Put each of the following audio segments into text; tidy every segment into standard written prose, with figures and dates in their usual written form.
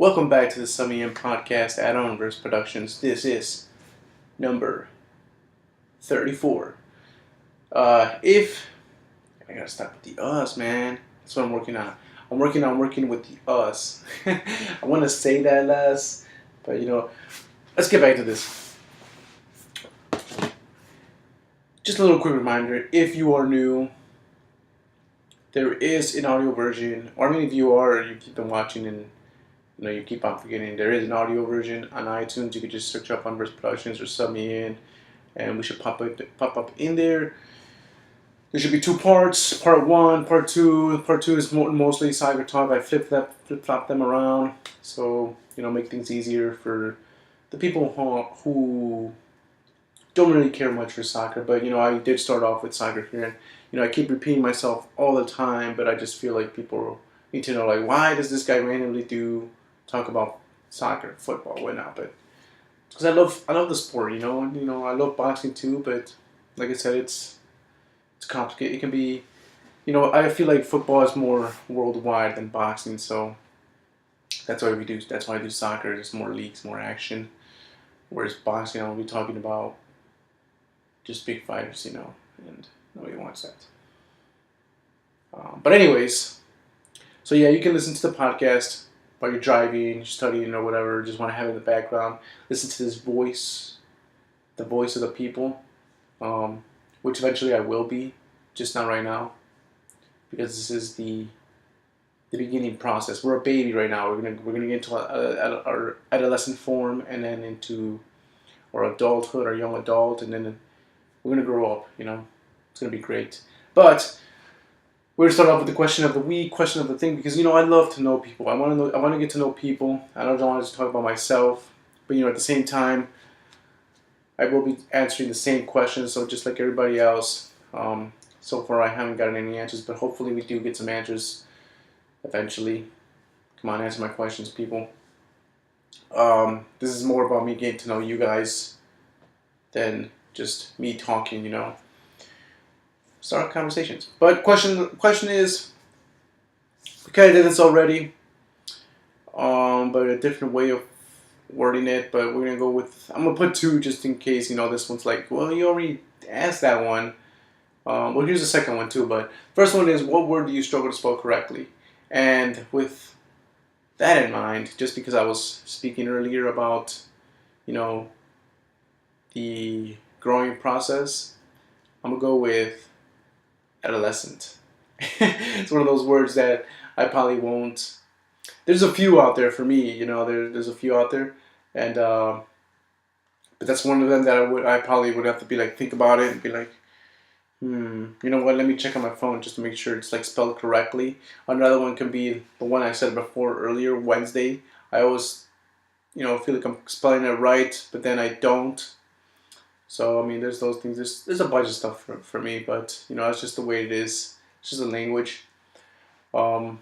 Welcome back to the Summy and Podcast at Unversed Productions. This is number 34. If I gotta stop with the us, man. That's what I'm working on. I'm working with the us. I want to say that less, but let's get back to this. Just a little quick reminder: if you are new, there is an audio version. Or I mean, if you are, you keep been watching and you keep on forgetting. There is an audio version on iTunes. You could just search up Unversed Productions or sub me in, and we should pop up in there. There should be two parts. Part one, part two. Part two is mostly soccer talk. I flip flop them around, so make things easier for the people who don't really care much for soccer. But I did start off with soccer here, and I keep repeating myself all the time. But I just feel like people need to know, like, why does this guy randomly talk about soccer, football, whatnot? But because I love the sport, and I love boxing too. But like I said, it's complicated. It can be, I feel like football is more worldwide than boxing, so that's why we do. That's why I do soccer. There's more leagues, more action. Whereas boxing, I'll be talking about just big fighters, and nobody wants that. But anyways, so yeah, you can listen to the podcast while you're driving, studying, or whatever. Just want to have it in the background. Listen to this voice, the voice of the people, which eventually I will be, just not right now, because this is the beginning process. We're a baby right now. We're gonna get into our adolescent form, and then into our adulthood, our young adult, and then we're gonna grow up. It's gonna be great. But we're gonna start off with the question of the week, question of the thing, because I love to know people. I want to get to know people. I don't want to just talk about myself, but at the same time, I will be answering the same questions. So just like everybody else, so far I haven't gotten any answers, but hopefully we do get some answers eventually. Come on, answer my questions, people. This is more about me getting to know you guys than just me talking. Start conversations. But question is, we kind of did this already, but a different way of wording it. But we're gonna go with, I'm gonna put two just in case. This one's like, well, you already asked that one. Well, here's the second one too. But first one is, what word do you struggle to spell correctly? And with that in mind, just because I was speaking earlier about, the growing process, I'm gonna go with adolescent. It's one of those words that I probably won't. There's a few out there for me, there's a few out there, and but that's one of them that I probably would have to be like, think about it and be like, you know what? Let me check on my phone just to make sure it's like spelled correctly. Another one can be the one I said before earlier, Wednesday. I always, feel like I'm spelling it right, but then I don't. So there's those things. There's a bunch of stuff for me, but it's just the way it is. It's just a language. But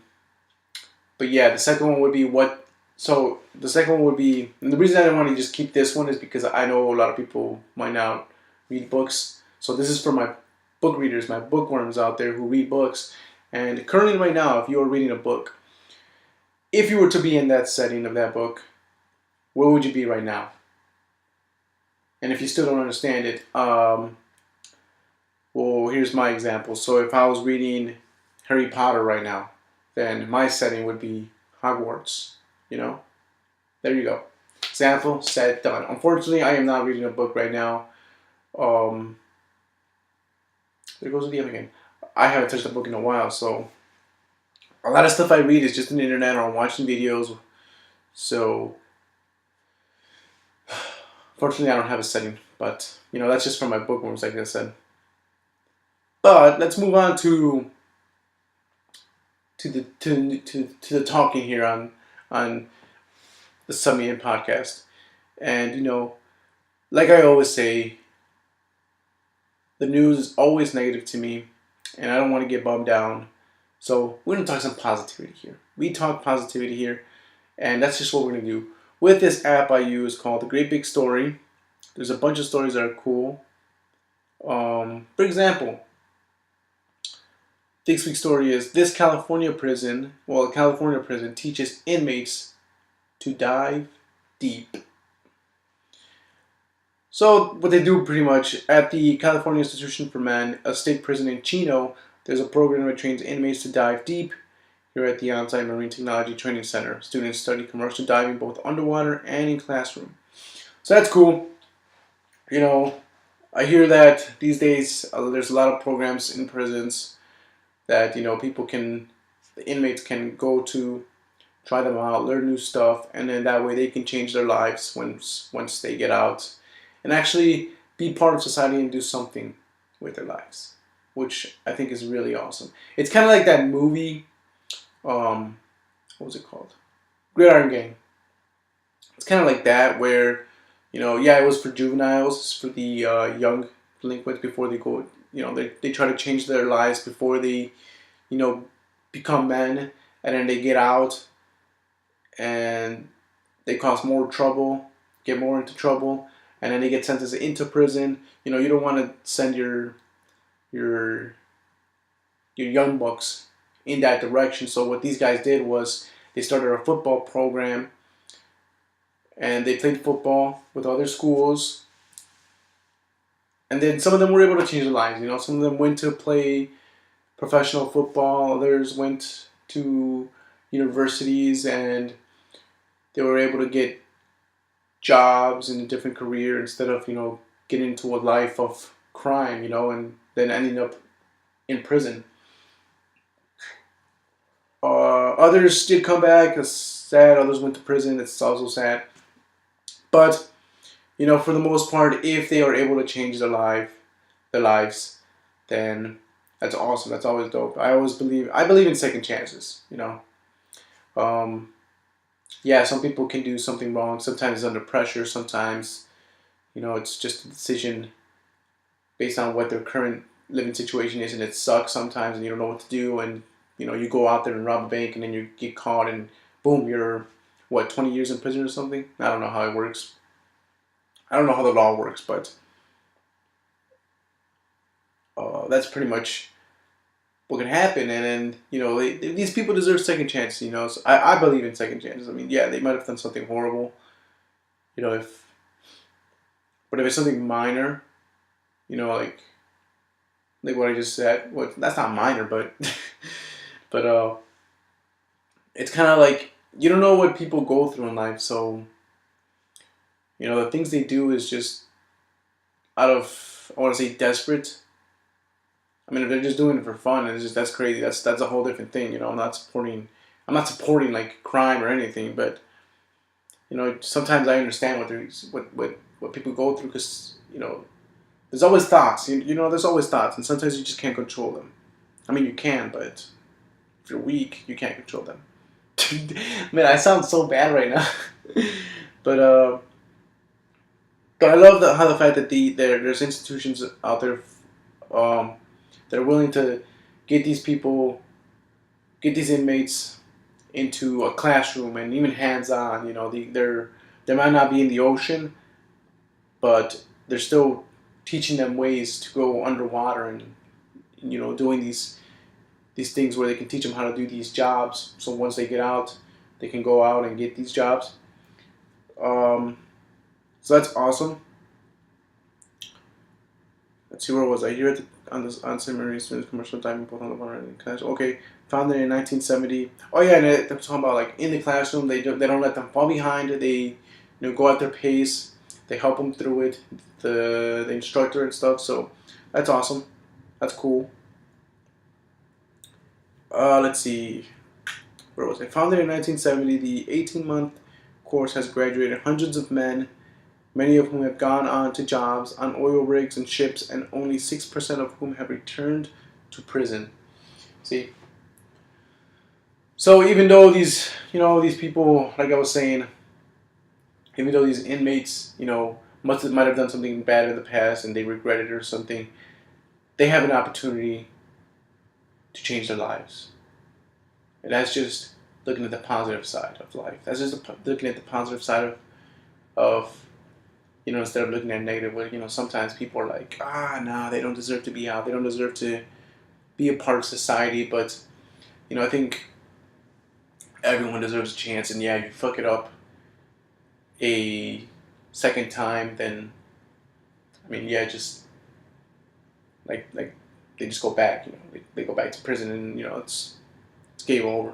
yeah, the second one would be what. So the second one would be, and the reason I didn't want to just keep this one is because I know a lot of people might not read books. So this is for my book readers, my bookworms out there who read books. And currently, right now, if you are reading a book, if you were to be in that setting of that book, where would you be right now? And if you still don't understand it, well, here's my example. So if I was reading Harry Potter right now, then my setting would be Hogwarts. There you go. Example, said, done. Unfortunately, I am not reading a book right now. There goes the other again. I haven't touched a book in a while, so a lot of stuff I read is just on the internet or I'm watching videos. So fortunately, I don't have a setting, but that's just for my bookworms, like I said. But let's move on to the talking here on the Summy and podcast. And like I always say, the news is always negative to me, and I don't want to get bummed down. So we're gonna talk some positivity here. We talk positivity here, and that's just what we're gonna do. With this app I use called The Great Big Story, there's a bunch of stories that are cool. For example, this week's story is, California prison teaches inmates to dive deep. So what they do pretty much at the California Institution for Men, a state prison in Chino, there's a program that trains inmates to dive deep. Here at the on-site Marine Technology Training Center, students study commercial diving both underwater and in classroom. So that's cool. You know, I hear that these days there's a lot of programs in prisons that people can, the inmates can go to, try them out, learn new stuff, and then that way they can change their lives once they get out, and actually be part of society and do something with their lives, which I think is really awesome. It's kind of like that movie. What was it called? Gridiron Gang. It's kind of like that where, yeah, it was for juveniles, for the young delinquents before they go, they try to change their lives before they, you know, become men, and then they get out and they cause more trouble, get more into trouble, and then they get sentenced into prison. You don't want to send your young bucks in that direction. So what these guys did was they started a football program, and they played football with other schools, and then some of them were able to change their lives. Some of them went to play professional football, others went to universities, and they were able to get jobs in a different career instead of getting into a life of crime, and then ending up in prison. Others did come back. It's sad. Others went to prison. It's also sad. But for the most part, if they are able to change their lives, then that's awesome. That's always dope. I believe in second chances. Um, yeah, some people can do something wrong. Sometimes it's under pressure. Sometimes, it's just a decision based on what their current living situation is, and it sucks sometimes, and you don't know what to do, and you go out there and rob a bank, and then you get caught, and boom, you're 20 years in prison or something. I don't know how it works. I don't know how the law works, but that's pretty much what can happen. And then these people deserve second chances. So I believe in second chances. I mean, yeah, they might have done something horrible. If but if it's something minor, like what I just said, that's not minor, but but it's kind of like you don't know what people go through in life, so the things they do is just out of, I want to say, desperate. I mean, if they're just doing it for fun, that's crazy. That's a whole different thing. I'm not supporting like crime or anything, but sometimes I understand what people go through, because there's always thoughts. There's always thoughts, and sometimes you just can't control them. I mean, you can, but if you're weak, you can't control them. Man, I sound so bad right now. but But I love how the fact that there's institutions out there that are willing to get these people, get these inmates into a classroom, and even hands-on. They might not be in the ocean, but they're still teaching them ways to go underwater, and doing these things where they can teach them how to do these jobs. So once they get out, they can go out and get these jobs. So that's awesome. Let's see, where was I? Here at on submarine students commercial diving both on the water and in class. Okay, founded in 1970. Oh yeah, and they're talking about like in the classroom. They don't let them fall behind. They go at their pace. They help them through it. The instructor and stuff. So that's awesome. That's cool. Let's see. Where was I? Founded in 1970, the 18-month course has graduated hundreds of men, many of whom have gone on to jobs on oil rigs and ships, and only 6% of whom have returned to prison. See? So even though these people, like I was saying, even though these inmates, might have done something bad in the past and they regret it or something, they have an opportunity to change their lives. And that's just looking at the positive side of life. That's just looking at the positive side of instead of looking at negative, where, sometimes people are like, nah, they don't deserve to be out. They don't deserve to be a part of society. But, I think everyone deserves a chance. And yeah, you fuck it up, a second time, then I mean, yeah, just like they just go back. They go back to prison, and it's game over.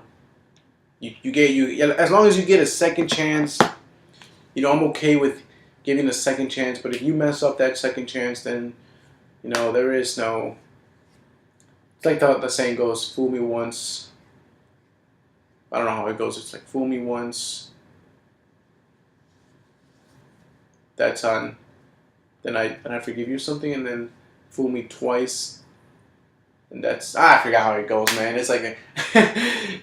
You as long as you get a second chance. I'm okay with giving a second chance. But if you mess up that second chance, then there is no. It's like the saying goes, "Fool me once." I don't know how it goes. It's like fool me once. That's on. Then I forgive you something, and then fool me twice, and that's I forgot how it goes, man. It's like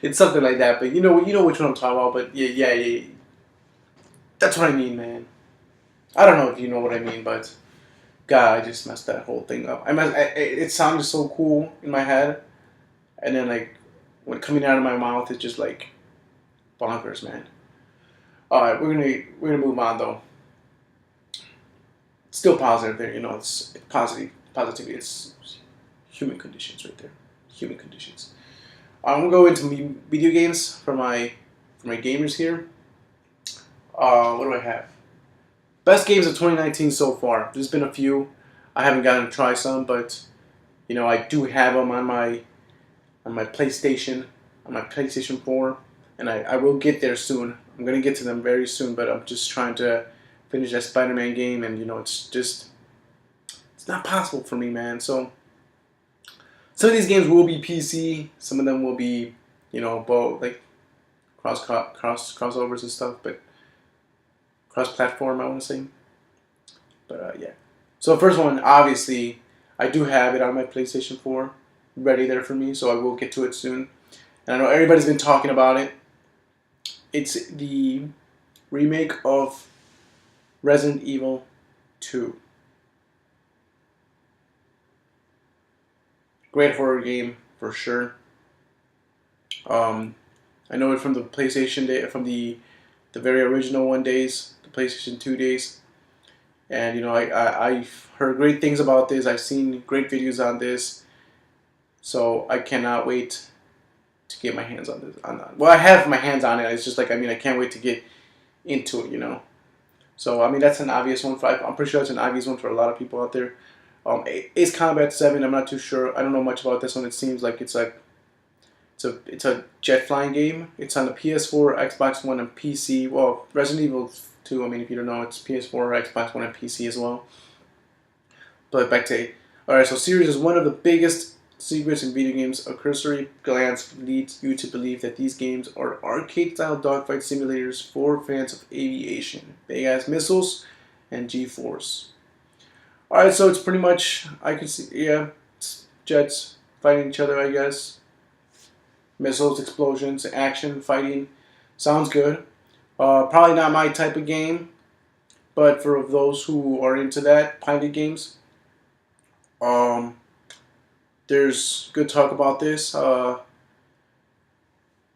it's something like that. But you know which one I'm talking about. But yeah, that's what I mean, man. I don't know if you know what I mean, but God, I just messed that whole thing up. It sounded so cool in my head, and then like when coming out of my mouth, it's just like bonkers, man. All right, we're gonna move on though. Still positive there, it's positivity. It's human conditions right there. Human conditions. I'm gonna go into video games for my gamers here. What do I have? Best games of 2019 so far. There's been a few. I haven't gotten to try some, but I do have them on my PlayStation 4, and I will get there soon. I'm gonna get to them very soon, but I'm just trying to finish that Spider-Man game, and it's not possible for me, man. So some of these games will be PC, some of them will be both like crossovers and stuff, but cross-platform, I want to say. But yeah. So first one, obviously, I do have it on my PlayStation 4, ready there for me, so I will get to it soon. And I know everybody's been talking about it. It's the remake of Resident Evil 2. Great horror game for sure. I know it from the PlayStation day, from the very original one days, the PlayStation 2 days, and I've heard great things about this. I've seen great videos on this, so I cannot wait to get my hands on this. Well, I have my hands on it. It's just like I can't wait to get into it. So that's an obvious one. I'm pretty sure that's an obvious one for a lot of people out there. Ace Combat 7. I'm not too sure. I don't know much about this one. It seems like it's a jet flying game. It's on the PS4, Xbox One, and PC. Well, Resident Evil 2. If you don't know, it's PS4, Xbox One, and PC as well. But back to alright. So series is one of the biggest secrets in video games. A cursory glance leads you to believe that these games are arcade-style dogfight simulators for fans of aviation, big-ass missiles, and G-force. Alright, so it's pretty much, I can see, yeah, it's jets fighting each other, I guess. Missiles, explosions, action, fighting. Sounds good. Probably not my type of game, but for those who are into that, pilot games, there's good talk about this.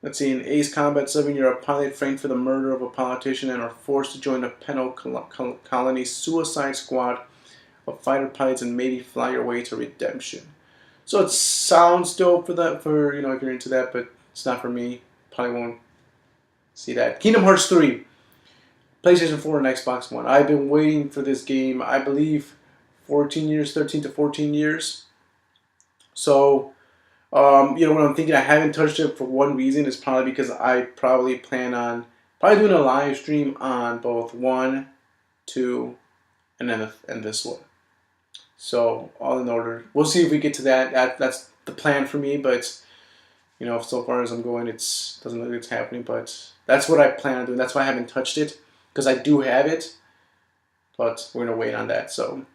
Let's see, in Ace Combat 7, you're a pilot framed for the murder of a politician and are forced to join a penal colony suicide squad of fighter pilots and maybe fly your way to redemption. So it sounds dope for if you're into that, but it's not for me. Probably won't see that. Kingdom Hearts 3, PlayStation 4 and Xbox One. I've been waiting for this game, I believe, 13 to 14 years. So, what I'm thinking, I haven't touched it for one reason. Is probably because I probably plan on doing a live stream on both 1, 2, and this one. So all in order. We'll see if we get to that. That's the plan for me. But so far as I'm going, it doesn't look like it's happening. But that's what I plan on doing. That's why I haven't touched it, because I do have it. But we're gonna wait on that. So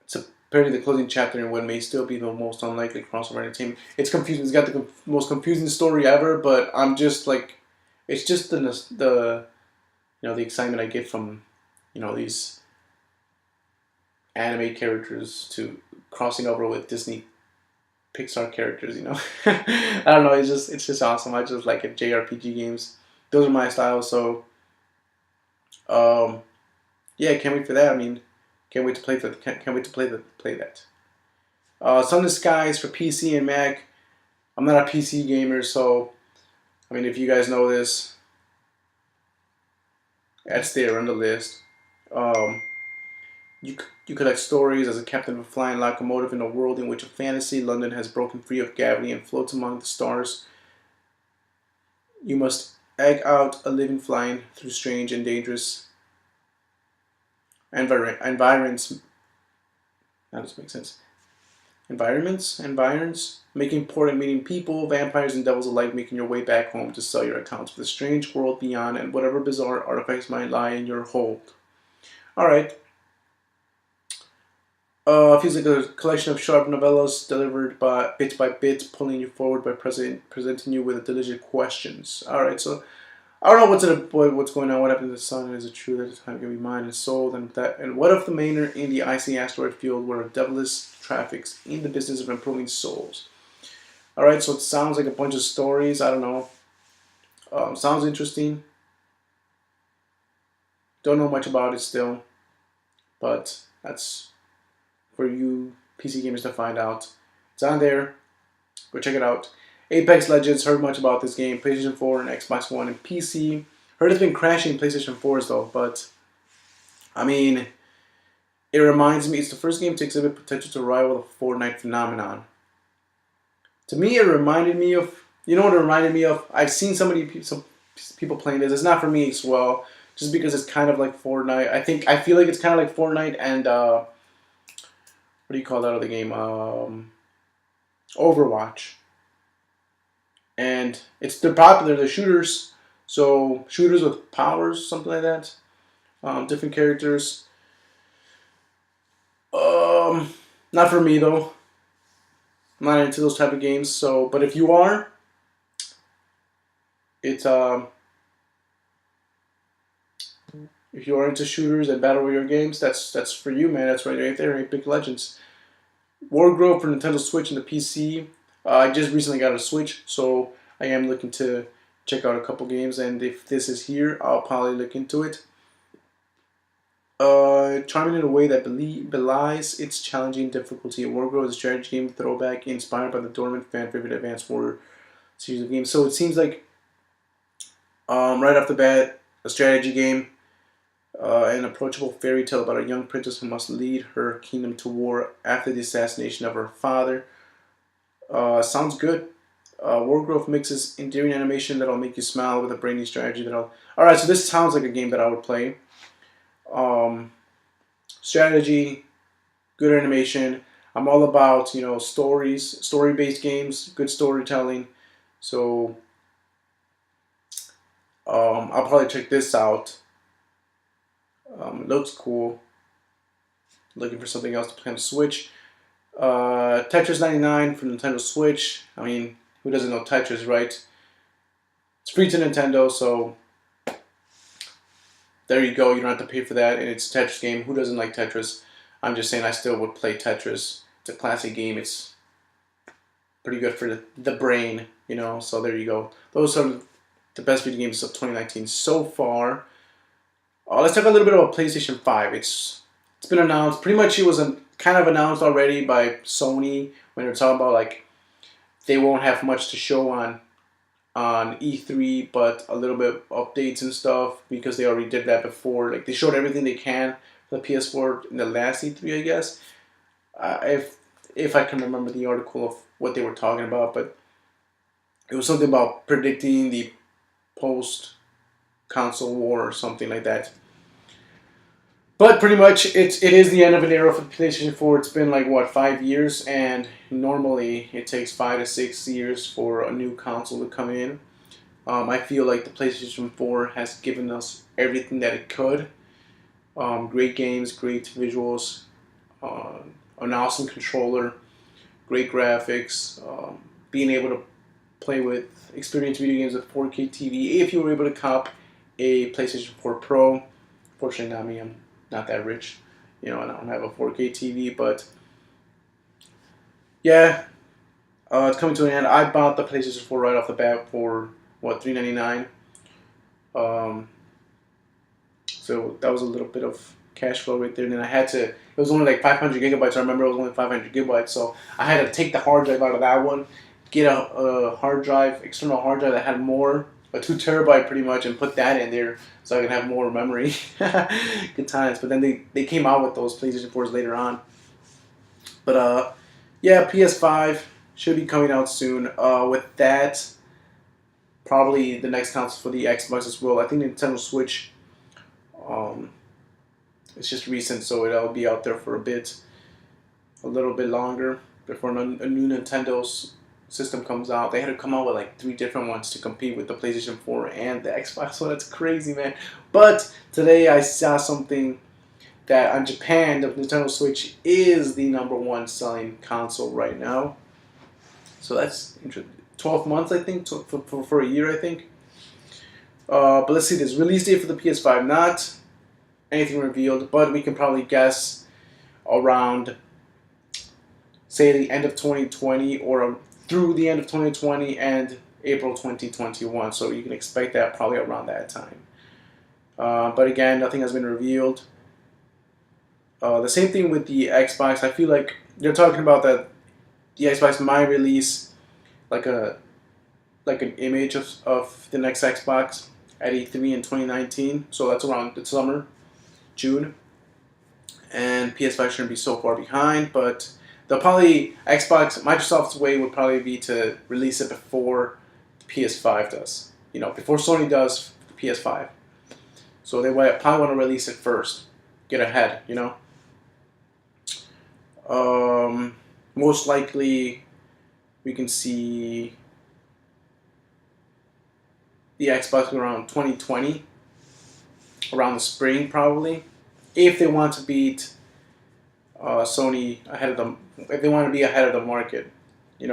it's apparently the closing chapter in what may still be the most unlikely crossover entertainment. It's confusing. It's got the most confusing story ever. But I'm just like, it's just the excitement I get from these anime characters to crossing over with Disney Pixar characters, I don't know, it's just awesome. I just like it. JRPG games, those are my style. So yeah, can't wait for that. Can't wait to play play that. Sun in the Skies for PC and Mac. I'm not a PC gamer, so if you guys know this, That's there on the list. Um, you collect stories as a captain of a flying locomotive in a world in which a fantasy London has broken free of gravity and floats among the stars. You must egg out a living flying through strange and dangerous environments. That doesn't make sense. Environs, making port and meeting people, vampires and devils alike, making your way back home to sell your accounts for the strange world beyond and whatever bizarre artifacts might lie in your hold. All right. Feels like a collection of sharp novellas delivered by bit, pulling you forward by presenting you with delicious questions. All right, so I don't know what's going on. What happened to the sun? Is it true that the time can be mined and sold? And what if the miner in the icy asteroid field where devilish traffics in the business of improving souls? All right, so it sounds like a bunch of stories. I don't know. Sounds interesting. Don't know much about it still, but that's for you PC gamers to find out. It's on there. Go check it out. Apex Legends, heard much about this game. PlayStation 4 and Xbox One and PC. Heard it's been crashing PlayStation 4s though, but I mean, it reminds me, it's the first game to exhibit potential to rival the Fortnite phenomenon. To me, it reminded me of, you know what it reminded me of? I've seen some people playing this. It's not for me as well, just because it's kind of like Fortnite. I feel like it's kind of like Fortnite and what do you call that other game? Overwatch. And they're popular. They're shooters, so shooters with powers, something like that. Different characters. Not for me though. I'm not into those type of games. So, but if you are, it's if you are into shooters and battle royale games, that's for you, man. That's right there. Epic Legends. Wargrove for Nintendo Switch and the PC. I just recently got a Switch, so I am looking to check out a couple games. And if this is here, I'll probably look into it. Charming in a way that belies its challenging difficulty. Wargrove is a strategy game throwback inspired by the dormant fan favorite Advanced Warrior series of games. So it seems like right off the bat, a strategy game. An approachable fairy tale about a young princess who must lead her kingdom to war after the assassination of her father. Sounds good. Wargrove mixes endearing animation that'll make you smile with a brainy strategy that'll. All right, so this sounds like a game that I would play. Strategy, good animation. I'm all about stories, story-based games, good storytelling. So I'll probably check this out. It looks cool. Looking for something else to play on the Switch. Tetris 99 for Nintendo Switch. I mean, who doesn't know Tetris, right? It's free to Nintendo, so there you go. You don't have to pay for that, and it's a Tetris game. Who doesn't like Tetris? I'm just saying I still would play Tetris. It's a classic game. It's pretty good for the brain, so there you go. Those are the best video games of 2019 so far. Let's talk a little bit about PlayStation 5. It's been announced. Pretty much it was kind of announced already by Sony when they're talking about like they won't have much to show on E3, but a little bit of updates and stuff because they already did that before. Like they showed everything they can for the PS4 in the last E3, I guess. If I can remember the article of what they were talking about, but it was something about predicting the post console war or something like that. But pretty much it is the end of an era for the PlayStation 4. It's been like 5 years, and normally it takes 5 to 6 years for a new console to come in. I feel like the PlayStation 4 has given us everything that it could. Great games, great visuals, an awesome controller, great graphics, being able to play with experience video games with 4K TV if you were able to cop a PlayStation 4 Pro. Fortunately, not me. I'm not that rich, I don't have a 4K TV, but yeah, it's coming to an end. I bought the PlayStation 4 right off the bat for $399. So that was a little bit of cash flow right there. And then I had to. It was only like 500 gigabytes. I remember it was only 500 gigabytes, so I had to take the hard drive out of that one, get a hard drive, external hard drive that had more a 2 terabyte pretty much, and put that in there so I can have more memory. Good times. But then they came out with those PlayStation 4s later on. But yeah, PS5 should be coming out soon. With that, probably the next console for the Xbox as well. I think Nintendo Switch. Um, it's just recent, so it'll be out there for a little bit longer before a new Nintendo's system comes out. They had to come out with like 3 different ones to compete with the PlayStation 4 and the Xbox. So that's crazy, man. But today I saw something that on Japan, the Nintendo Switch is the #1 selling console right now. So that's 12 months, I think, for a year, I think. But let's see this release date for the PS5. Not anything revealed, but we can probably guess around, say, the end of 2020 or through the end of 2020 and April 2021. So you can expect that probably around that time. But again, nothing has been revealed. The same thing with the Xbox. I feel like they're talking about that the Xbox might release like an image of the next Xbox at E3 in 2019. So that's around the summer, June. And PS5 shouldn't be so far behind, but they'll probably Microsoft's way would probably be to release it before the PS5 does. Before Sony does the PS5. So they probably want to release it first, get ahead. Most likely, we can see the Xbox around 2020, around the spring probably, if they want to beat Sony ahead of them. If they want to be ahead of the market, they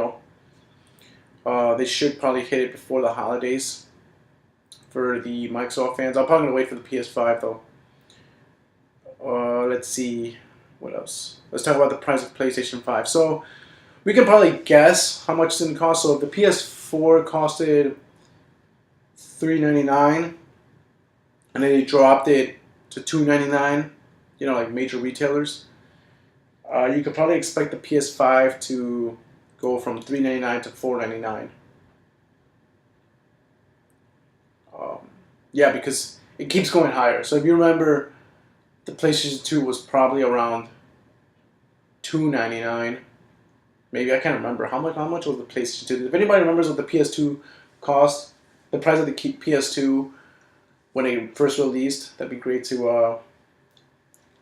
should probably hit it before the holidays. For the Microsoft fans, I'm probably gonna wait for the PS5 though. Let's see, what else? Let's talk about the price of PlayStation 5. So we can probably guess how much it's gonna cost. So the PS4 costed $399, and then they dropped it to $299. Like major retailers. You could probably expect the PS5 to go from $399 to $499. Yeah, because it keeps going higher. So if you remember, the PlayStation 2 was probably around $299. Maybe, I can't remember how much was the PlayStation 2. If anybody remembers what the PS2 cost, the price of the PS2 when it first released, that'd be great to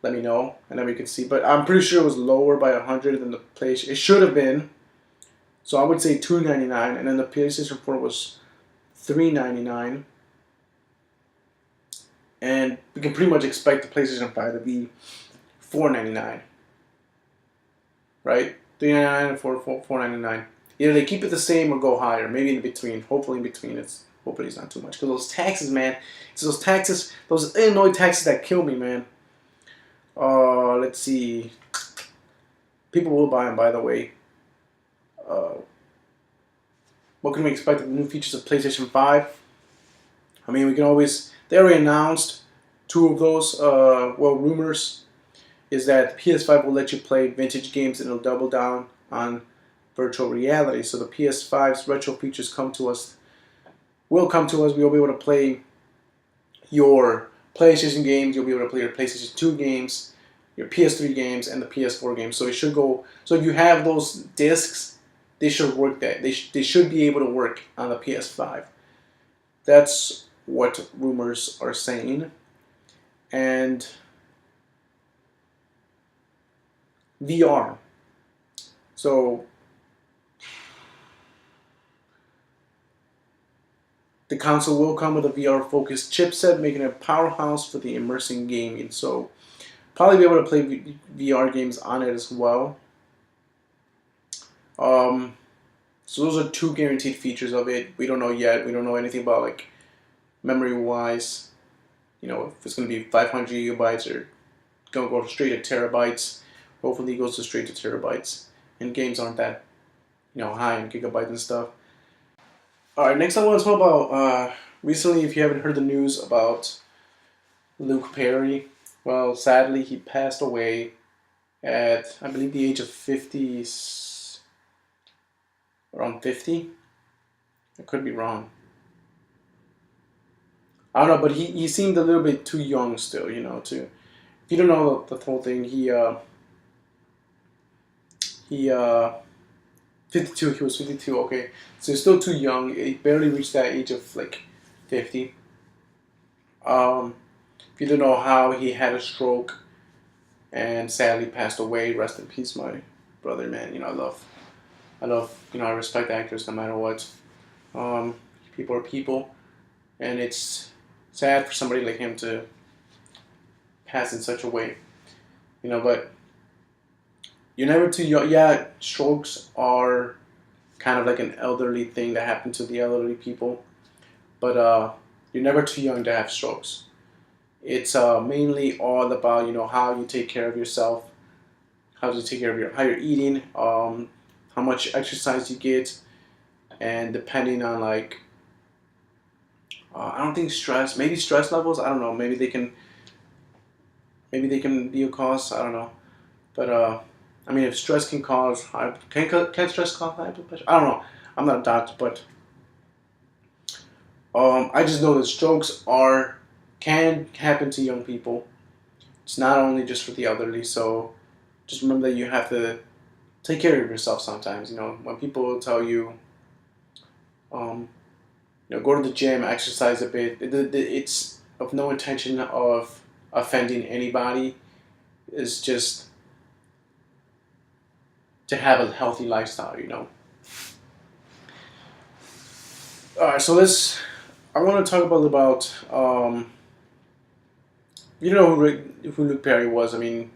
let me know, and then we can see. But I'm pretty sure it was lower by 100 than the PlayStation. It should have been. So I would say $299, and then the PlayStation 4 was $399. And we can pretty much expect the PlayStation 5 to be $499. Right? $399 and $499. Either they keep it the same or go higher. Maybe in between. Hopefully in between. Hopefully it's not too much. Because those taxes, man. It's those taxes, those Illinois taxes that kill me, man. Let's see. People will buy them, by the way. What can we expect of the new features of PlayStation 5? I mean, we can always... They already announced 2 of those. Rumors is that PS5 will let you play vintage games and it'll double down on virtual reality. So the PS5's retro features will come to us. We'll be able to play your PlayStation games. You'll be able to play your PlayStation 2 games, your PS3 games, and the PS4 games. So it should go. So if you have those discs, they should work. They should be able to work on the PS5. That's what rumors are saying. And VR. So the console will come with a VR-focused chipset, making it a powerhouse for the immersing gaming. So probably be able to play VR games on it as well. So those are 2 guaranteed features of it. We don't know yet. We don't know anything about like memory-wise. If it's going to be 500 gigabytes or going to go straight to terabytes. Hopefully it goes straight to terabytes. And games aren't that, high in gigabytes and stuff. Alright, next I want to talk about, recently, if you haven't heard the news about Luke Perry, well, sadly, he passed away at, I believe, the age of 50, around 50. I could be wrong. I don't know, but he seemed a little bit too young still, to if you don't know the whole thing, he 52, he was 52, okay. So he's still too young. He barely reached that age of like 50. Um if you don't know how, he had a stroke and sadly passed away. Rest in peace, my brother, man. I respect actors no matter what. Um, People are people, and it's sad for somebody like him to pass in such a way. But you're never too young. Yeah, strokes are kind of like an elderly thing that happen to the elderly people, but you're never too young to have strokes. It's mainly all about how you take care of yourself, how to take care of how you're eating, how much exercise you get, and depending on like I don't think stress, maybe stress levels. I don't know. Maybe they can be a cause. I don't know. But I mean, if stress can cause high, can stress cause high blood pressure? I don't know. I'm not a doctor, but I just know that strokes are can happen to young people. It's not only just for the elderly. So just remember that you have to take care of yourself sometimes. When people tell you, um, go to the gym, exercise a bit. It's of no intention of offending anybody. It's just to have a healthy lifestyle. All right, so I want to talk about who Luke Perry was. I mean,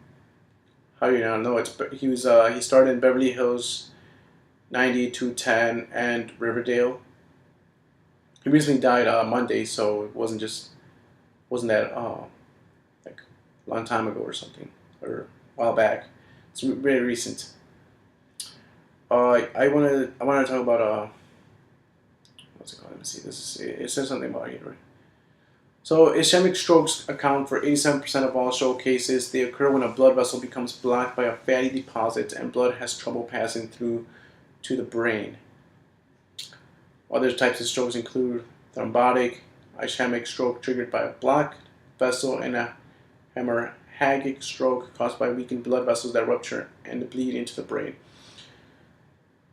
how do you not know? He started in Beverly Hills, 9210, and Riverdale. He recently died Monday, so it wasn't that like a long time ago or something, or a while back. It's very recent. I want to talk about what's it called? Let me see. It says something about it, right? So ischemic strokes account for 87% of all stroke cases. They occur when a blood vessel becomes blocked by a fatty deposit and blood has trouble passing through to the brain. Other types of strokes include thrombotic ischemic stroke triggered by a blocked vessel and a hemorrhagic stroke caused by weakened blood vessels that rupture and bleed into the brain.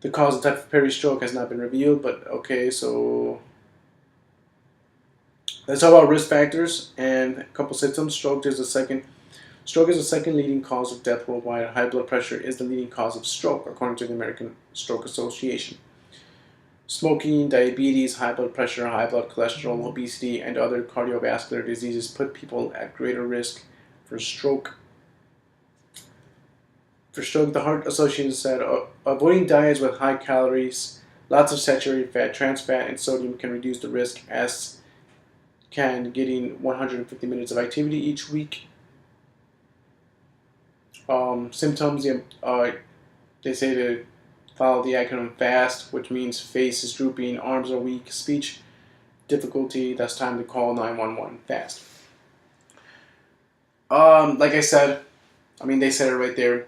The cause and type of peristroke has not been revealed, but okay, so let's talk about risk factors and a couple symptoms. Stroke is the second leading cause of death worldwide. High blood pressure is the leading cause of stroke, according to the American Stroke Association. Smoking, diabetes, high blood pressure, high blood cholesterol, obesity, and other cardiovascular diseases put people at greater risk for stroke. The Heart Association said avoiding diets with high calories, lots of saturated fat, trans fat, and sodium can reduce the risk, as can getting 150 minutes of activity each week. Symptoms, they say to follow the acronym FAST, which means face is drooping, arms are weak, speech difficulty. That's time to call 911 fast. Like I said, I mean, they said it right there.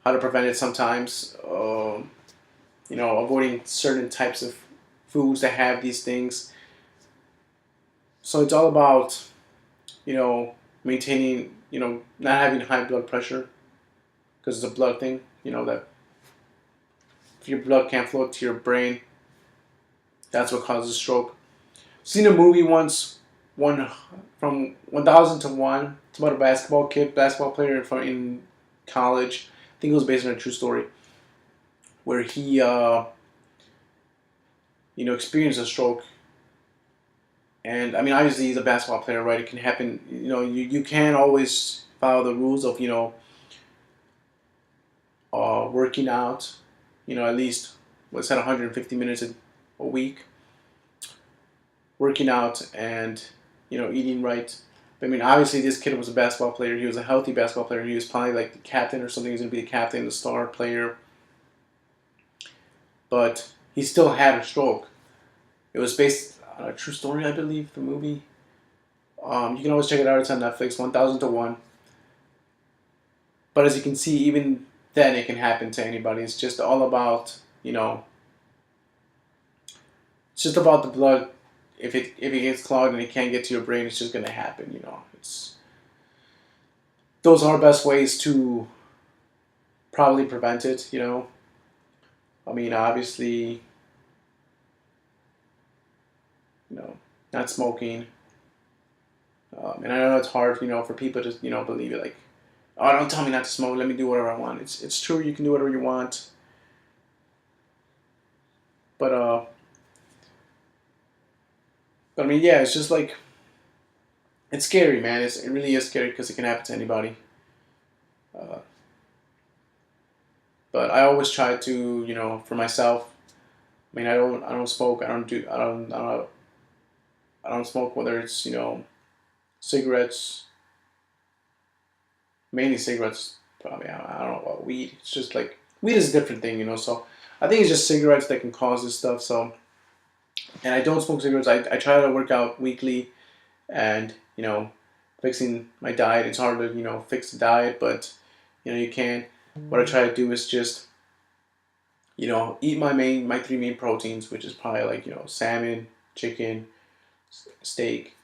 How to prevent it sometimes. Avoiding certain types of foods that have these things. So it's all about, maintaining, not having high blood pressure because it's a blood thing. That if your blood can't flow to your brain, that's what causes stroke. Seen a movie once, one from 1000 to 1. It's about a basketball player in college. I think it was based on a true story, where he, experienced a stroke. And I mean, obviously he's a basketball player, right? It can happen. You can't always follow the rules of working out. At least what's that, 150 minutes a week. Working out and eating right. I mean, obviously this kid was a basketball player. He was a healthy basketball player. He was probably like the captain or something. He was gonna be the captain, the star player. But he still had a stroke. It was based on a true story, I believe. The movie. You can always check it out. It's on Netflix. 1000 to 1. But as you can see, even then, it can happen to anybody. It's just all about it's just about the blood if it gets clogged and it can't get to your brain, it's just gonna happen. It's those are best ways to probably prevent it. I mean, obviously, you know, not smoking. And I know it's hard, for people to, believe it. Like, oh, don't tell me not to smoke. Let me do whatever I want. It's true. You can do whatever you want. But I mean, yeah, it's just like it's scary, man. It really is scary because it can happen to anybody. Uh, but I always try to, for myself. I mean, I don't smoke. I don't smoke. Whether it's cigarettes, mainly cigarettes. Probably I don't know about weed. It's just like weed is a different thing. So I think it's just cigarettes that can cause this stuff. So, and I don't smoke cigarettes. I try to work out weekly, and fixing my diet. It's hard to fix the diet, but you can. What I try to do is just eat my three main proteins, which is probably like salmon, chicken, steak.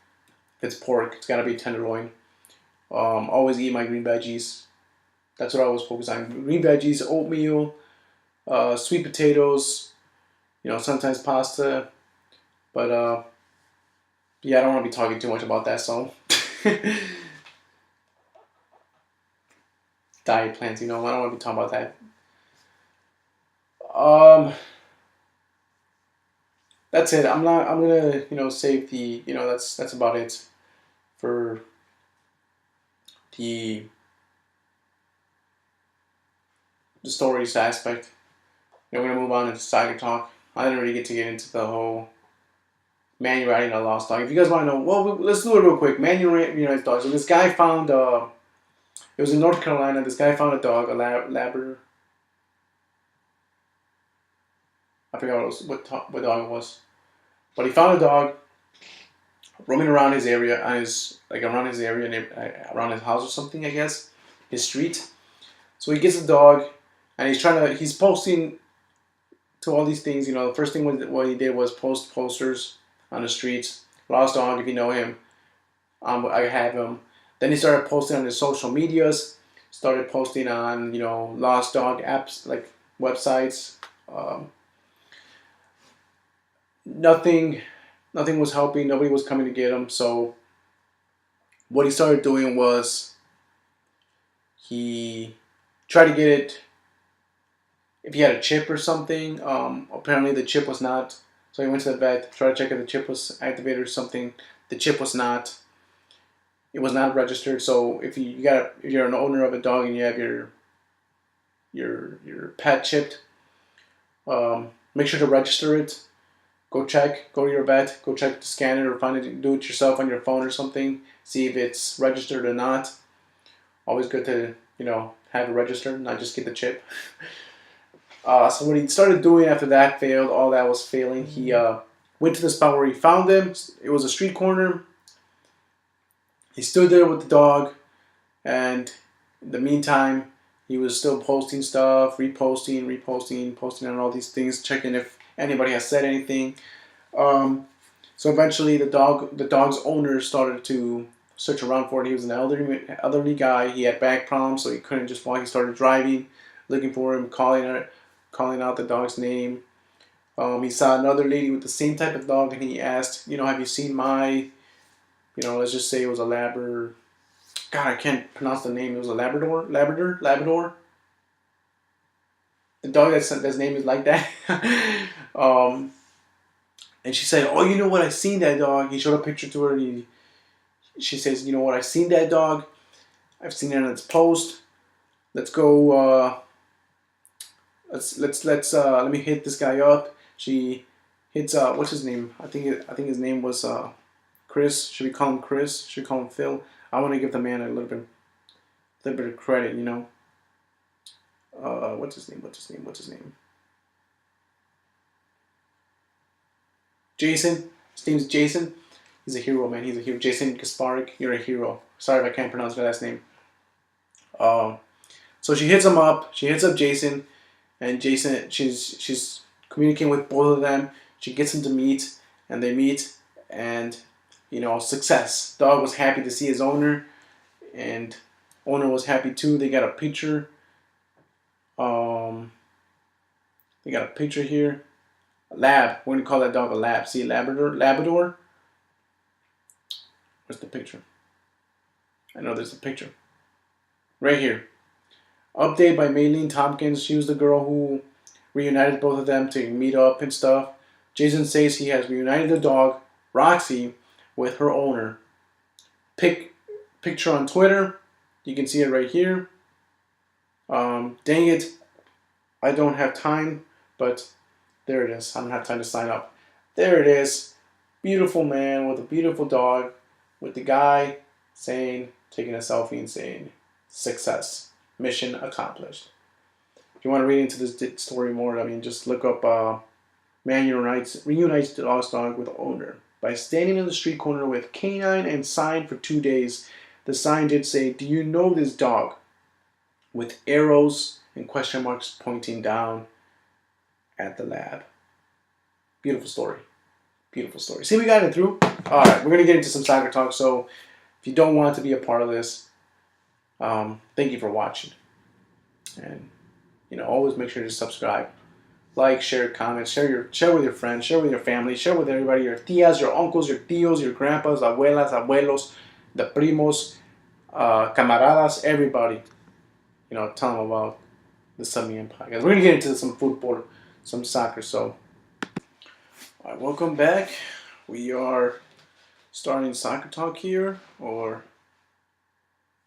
If it's pork, it's gotta be tenderloin. Always eat my green veggies. That's what I always focus on. Green veggies, oatmeal, sweet potatoes. Sometimes pasta. But yeah, I don't want to be talking too much about that. So diet plans. I don't want to be talking about that. That's it. I'm gonna save the. That's about it for the the stories aspect. We're gonna move on to soccer talk. I didn't really get into the whole Man riding a lost dog. If you guys want to know, well, let's do it real quick. Man United dog. So this guy found. It was in North Carolina. This guy found a dog, a Labrador. I forgot what dog it was, but he found a dog roaming around his area, around his area, around his house or something. I guess his street. So he gets a dog, and he's posting to all these things. The first thing what he did was post posters on the streets. Lost dog, if you know him, I have him. Then he started posting on his social medias. Started posting on lost dog apps like websites. Nothing was helping. Nobody was coming to get him. So what he started doing was he tried to get it. If he had a chip or something, apparently the chip was not. So he went to the vet, tried to check if the chip was activated or something. The chip was not. It was not registered. So if you're an owner of a dog and you have your pet chipped, make sure to register it. Go check. Go to your vet. Go check to scan it or find it. Do it yourself on your phone or something. See if it's registered or not. Always good to have it registered, not just get the chip. So what he started doing after that failed, all that was failing, he went to the spot where he found him. It was a street corner. He stood there with the dog, and in the meantime, he was still posting stuff, posting on all these things, checking if anybody has said anything. So eventually, the dog's owner started to search around for it. He was an elderly guy. He had back problems, so he couldn't just walk. He started driving, looking for him, calling out the dog's name. He saw another lady with the same type of dog, and he asked, have you seen my, let's just say it was a Labrador. God, I can't pronounce the name. It was a Labrador. The dog that's name is like that. And she said, "Oh, you know what? I seen that dog." He showed a picture to her, and she says, "You know what? I seen that dog. I've seen it on its post. Let's go. Let me hit this guy up." She hits what's his name? I think his name was Chris. Should we call him Chris? Should we call him Phil? I want to give the man a little bit of credit, What's his name? Jason. His name's Jason. He's a hero, man. He's a hero. Jason Kasparik, you're a hero. Sorry if I can't pronounce your last name. So she hits him up. She hits up Jason, and Jason, she's communicating with both of them. She gets him to meet, and they meet, and success. Dog was happy to see his owner, and owner was happy too. They got a picture. Um, they got a picture here. A lab. We're gonna call that dog a lab. See, Labrador. Labrador. Where's the picture? I know there's a picture right here. Update by Maylene Tompkins. She was the girl who reunited both of them to meet up and stuff. Jason says he has reunited the dog, Roxy, with her owner. Picture on Twitter. You can see it right here. Dang it. I don't have time, but there it is. I don't have time to sign up. There it is. Beautiful man with a beautiful dog, with the guy taking a selfie and saying, success, mission accomplished. If you want to read into this story more, I mean, just look up man reunites the lost dog with the owner by standing in the street corner with canine and sign for 2 days. The sign did say, "Do you know this dog?" with arrows and question marks pointing down at the lab. Beautiful story. Beautiful story. See, we got it through. All right, we're going to get into some soccer talk. So if you don't want to be a part of this, thank you for watching. And, always make sure to subscribe. Like, share, comment, share with your friends, share with your family, share with everybody, your tias, your uncles, your tios, your grandpas, abuelas, abuelos, the primos, camaradas, everybody. Tell them about the Samian podcast. We're going to get into some football, some soccer. So, all right, welcome back. We are starting soccer talk here, or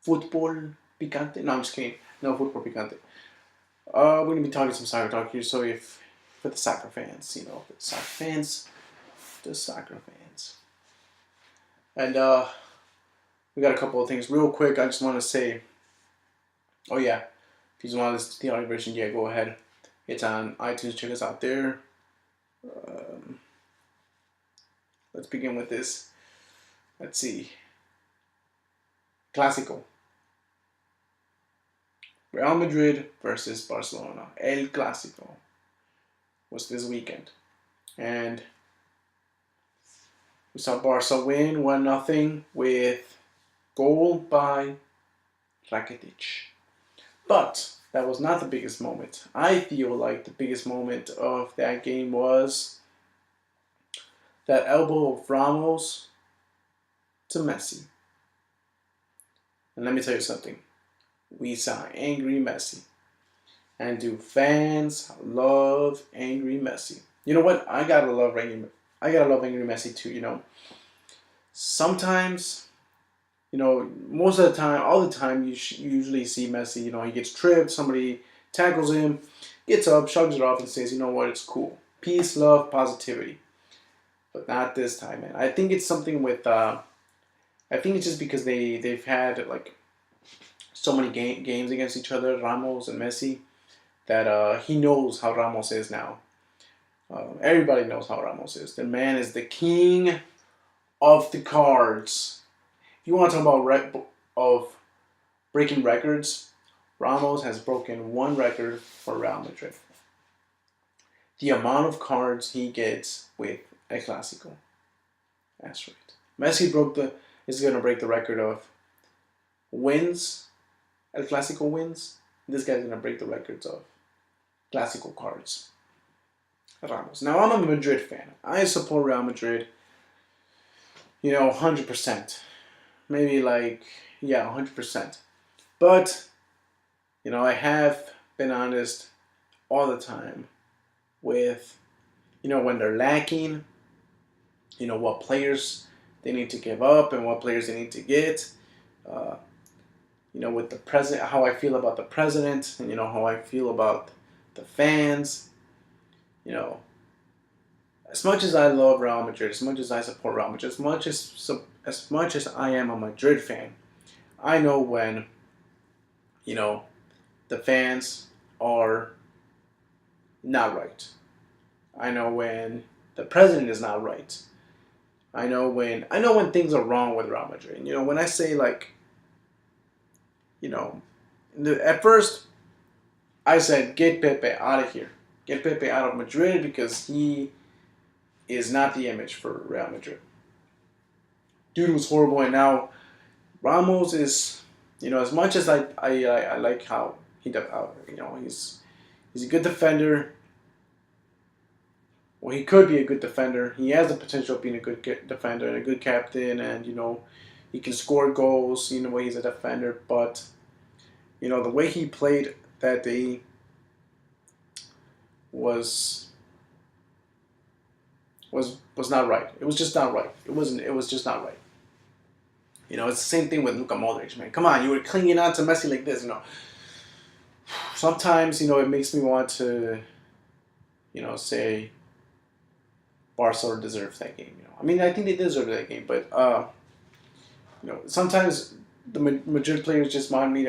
football picante. No, I'm just kidding. No football picante. We're going to be talking some soccer talk here. So for the soccer fans, the soccer fans. And we got a couple of things real quick. I just want to say, oh yeah, if you just want to listen to the audio version, yeah, go ahead. It's on iTunes. Check us out there. Let's begin with this. Let's see. Clásico. Real Madrid versus Barcelona. El Clásico was this weekend. And we saw Barca win 1-0 with goal by Rakitic. But that was not the biggest moment. I feel like the biggest moment of that game was that elbow of Ramos to Messi. And let me tell you something. We saw angry Messi. And do fans love angry Messi? You know what? I gotta love angry Messi too. Sometimes, most of the time, all the time, you usually see Messi. He gets tripped. Somebody tackles him, gets up, shrugs it off, and says, "You know what? It's cool. Peace, love, positivity." But not this time, man. I think it's something with. I think it's just because they've had like so many games against each other, Ramos and Messi, that he knows how Ramos is now. Everybody knows how Ramos is. The man is the king of the cards. If you want to talk about of breaking records, Ramos has broken one record for Real Madrid. The amount of cards he gets with El Clásico. That's right. Messi is going to break the record of wins, El Clásico wins. This guy's going to break the records of Clásico cards. Ramos. Now, I'm a Madrid fan. I support Real Madrid, 100%. Maybe 100%. But, I have been honest all the time with, when they're lacking, what players they need to give up and what players they need to get. With the president, how I feel about the president, and how I feel about the fans. As much as I love Real Madrid, as much as I support Real Madrid, as much as I am a Madrid fan, I know when, the fans are not right. I know when the president is not right. I know when things are wrong with Real Madrid. When I say at first I said get Pepe out of here. Get Pepe out of Madrid because he is not the image for Real Madrid. Dude was horrible, and now Ramos is, as much as I like how he does, he's a good defender. Well, he could be a good defender. He has the potential of being a good defender and a good captain, and he can score goals. He's a defender, but the way he played that day was was not right. It was just not right. It wasn't. It was just not right. It's the same thing with Luka Modric, man. Come on, you were clinging on to Messi like this. Sometimes it makes me want to say Barcelona deserved that game. I mean, I think they deserved that game, but sometimes the Madrid players just mind me.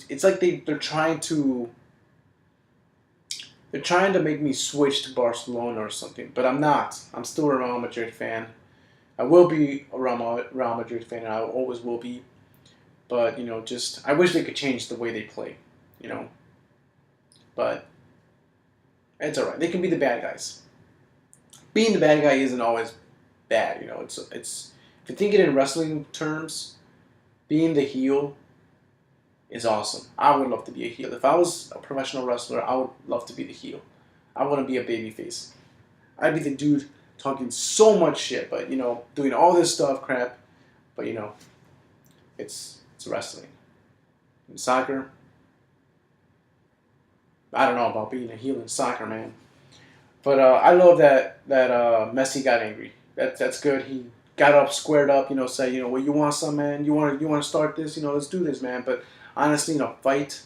It's like they're trying to make me switch to Barcelona or something, but I'm not. I'm still a Real Madrid fan. I will be a Real Madrid fan, and I always will be. But just I wish they could change the way they play. You know, but it's all right. They can be the bad guys. Being the bad guy isn't always bad. It's if you think it in wrestling terms, being the heel is awesome. I would love to be a heel. If I was a professional wrestler, I would love to be the heel. I want to be a babyface. I'd be the dude talking so much shit, but doing all this stuff, crap. But it's wrestling. In soccer, I don't know about being a heel in soccer, man. But I love that Messi got angry. That's good. He got up, squared up. Said, well, you want some, man? You want to start this? Let's do this, man. But honestly, in a fight,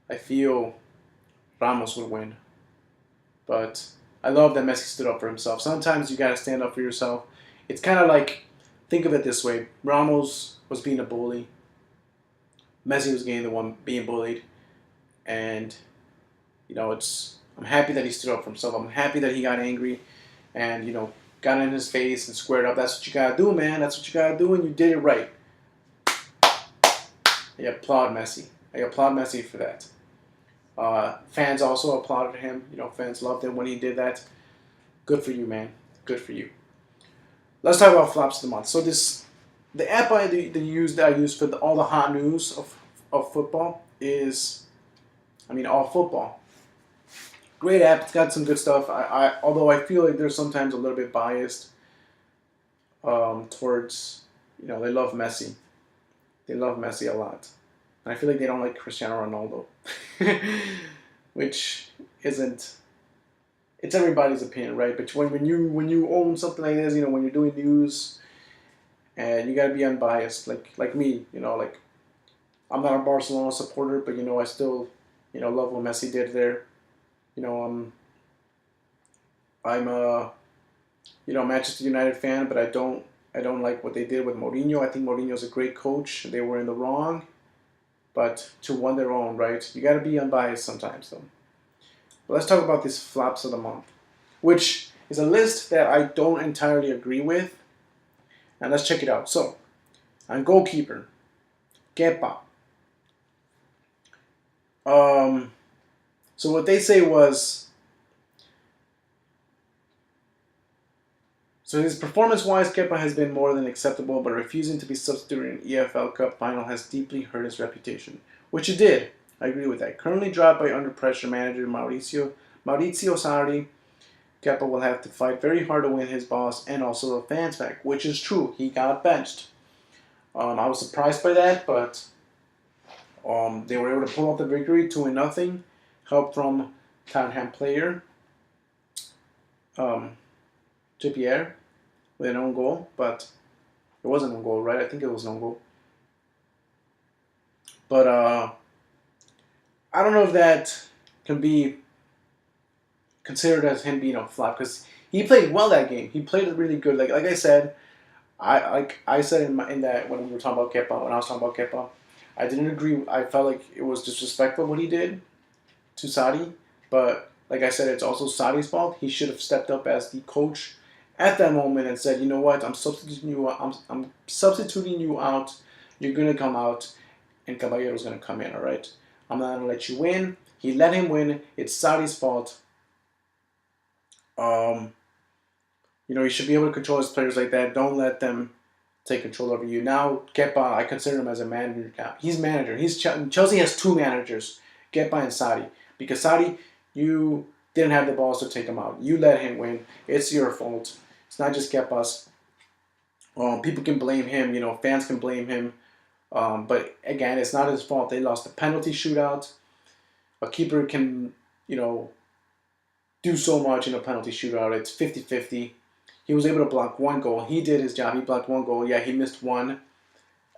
I feel Ramos would win. But I love that Messi stood up for himself. Sometimes you gotta stand up for yourself. It's kind of like, think of it this way: Ramos was being a bully. Messi was getting the one being bullied, and it's. I'm happy that he stood up for himself. I'm happy that he got angry, and got in his face and squared up. That's what you gotta do, man. That's what you gotta do, and you did it right. I applaud Messi. I applaud Messi for that. Fans also applauded him. Fans loved him when he did that. Good for you, man. Good for you. Let's talk about flops of the month. So the app I use for all the hot news of football is, All Football. Great app. It's got some good stuff. Although I feel like they're sometimes a little bit biased towards, they love Messi. They love Messi a lot. And I feel like they don't like Cristiano Ronaldo, which isn't. It's everybody's opinion, right? But when you own something like this, when you're doing news, and you gotta be unbiased, like me, like I'm not a Barcelona supporter, but I still, love what Messi did there. I'm a, Manchester United fan, but I don't like what they did with Mourinho. I think Mourinho's a great coach. They were in the wrong, but to one their own, right? You got to be unbiased sometimes, though. But let's talk about these flops of the month, which is a list that I don't entirely agree with. And let's check it out. So, on goalkeeper, Kepa. So what they say was, so his performance-wise, Kepa has been more than acceptable, but refusing to be substituted in EFL Cup final has deeply hurt his reputation. Which it did. I agree with that. Currently dropped by under pressure manager Maurizio Sarri, Kepa will have to fight very hard to win his boss and also the fans back, which is true. He got benched. I was surprised by that, but they were able to pull off the victory 2-0. Help from Tottenham player Trippier with an own goal, but it wasn't an own goal, right? I think it was an own goal. But I don't know if that can be considered as him being a flop, because he played well that game. He played really good. Like I said, I said in that when we were talking about Kepa, when I was talking about Kepa, I didn't agree. I felt like it was disrespectful what he did to Sadi, but like I said, it's also Sadi's fault. He should have stepped up as the coach at that moment and said, you know what, I'm substituting you. I'm substituting you out. You're gonna come out, and Caballero's gonna come in. All right. I'm not gonna let you win. He let him win. It's Sadi's fault. You should be able to control his players like that. Don't let them take control over you. Now, Kepa, I consider him as a manager now. He's manager. Chelsea has two managers, Kepa and Sadi. Because Sadi, you didn't have the balls to take him out. You let him win. It's your fault. It's not just Kepa's. People can blame him. Fans can blame him. But again, it's not his fault. They lost the penalty shootout. A keeper can, you know, do so much in a penalty shootout. It's 50-50. He was able to block one goal. He did his job. He blocked one goal. Yeah, he missed one.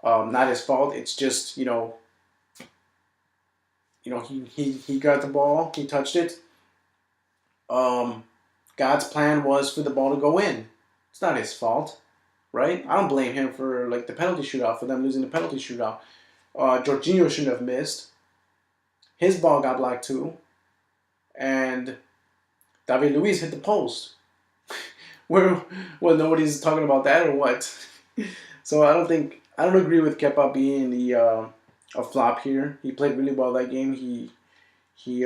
Not his fault. It's just, he got the ball. He touched it. God's plan was for the ball to go in. It's not his fault, right? I don't blame him for the penalty shootout, for them losing the penalty shootout. Jorginho shouldn't have missed. His ball got blocked too. And David Luiz hit the post. Nobody's talking about that or what? So I don't agree with Kepa being a flop here. He played really well that game. He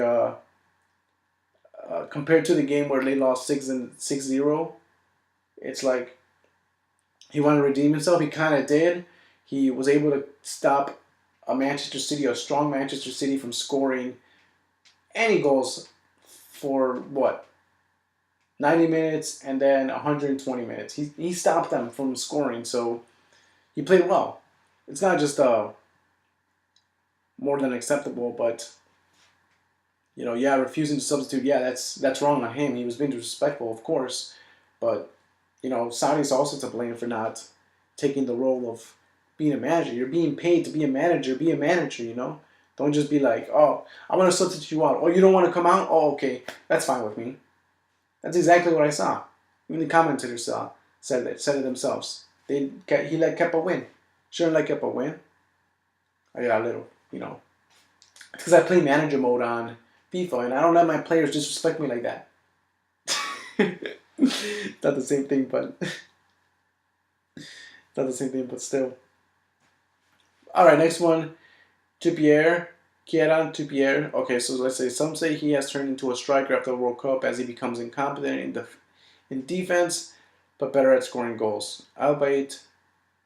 compared to the game where they lost 6-0, it's like he wanted to redeem himself. He kind of did. He was able to stop a strong Manchester City, from scoring any goals for what, 90 minutes and then 120 minutes. He stopped them from scoring, so he played well. It's not just more than acceptable, but refusing to substitute, that's wrong on him. He was being disrespectful, of course, but Saudi's also to blame for not taking the role of being a manager. You're being paid to be a manager. Be a manager, Don't just be like, oh, I want to substitute you out. Oh, you don't want to come out? Oh, okay, that's fine with me. That's exactly what I saw. Even the commentators said it themselves. He let Kepa win. Shouldn't let Kepa win. I got a little, because I play manager mode on FIFA, and I don't let my players disrespect me like that. Not the same thing, but still. All right, next one, Kieran Trippier. Okay, so let's say some say he has turned into a striker after the World Cup as he becomes incompetent in defense, but better at scoring goals, albeit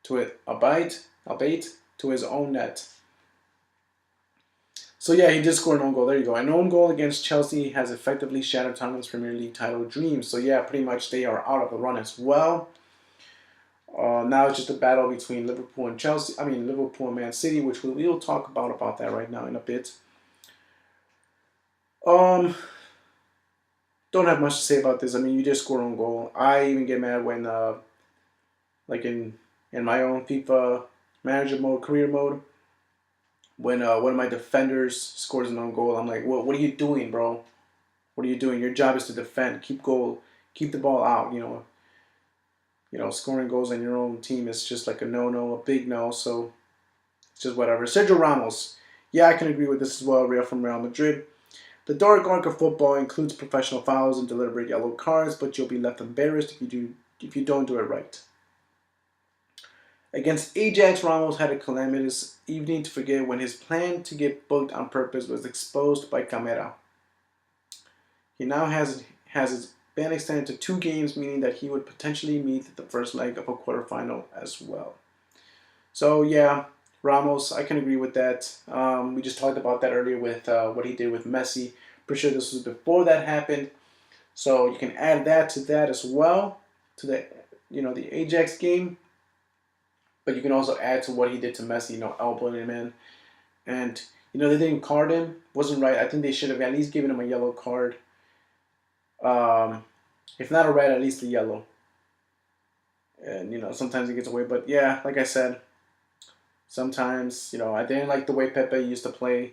to his own net. So yeah, he did score an own goal. There you go. An own goal against Chelsea has effectively shattered Tottenham's Premier League title dreams. So yeah, pretty much they are out of the run as well. Now it's just a battle between Liverpool and Man City, which we'll talk about that right now in a bit. Don't have much to say about this. You just scored on goal. I even get mad when, in my own FIFA manager mode, career mode, when one of my defenders scores an own goal. I'm like, what are you doing, bro? What are you doing? Your job is to defend, keep the ball out. Scoring goals on your own team is just like a no-no, a big no. So it's just whatever. Sergio Ramos. Yeah, I can agree with this as well. From Real Madrid. The dark arc of football includes professional fouls and deliberate yellow cards, but you'll be left embarrassed if you don't do it right. Against Ajax, Ramos had a calamitous evening to forget when his plan to get booked on purpose was exposed by Camera. He now has his ban extended to 2 games, meaning that he would potentially meet the first leg of a quarterfinal as well. So yeah, Ramos, I can agree with that. We just talked about that earlier with what he did with Messi. Pretty sure this was before that happened. So you can add that to that as well, to the Ajax game. But you can also add to what he did to Messi, elbowing him in. And, they didn't card him. Wasn't right. I think they should have at least given him a yellow card. If not a red, at least a yellow. And, sometimes he gets away. But, yeah, like I said, sometimes, I didn't like the way Pepe used to play.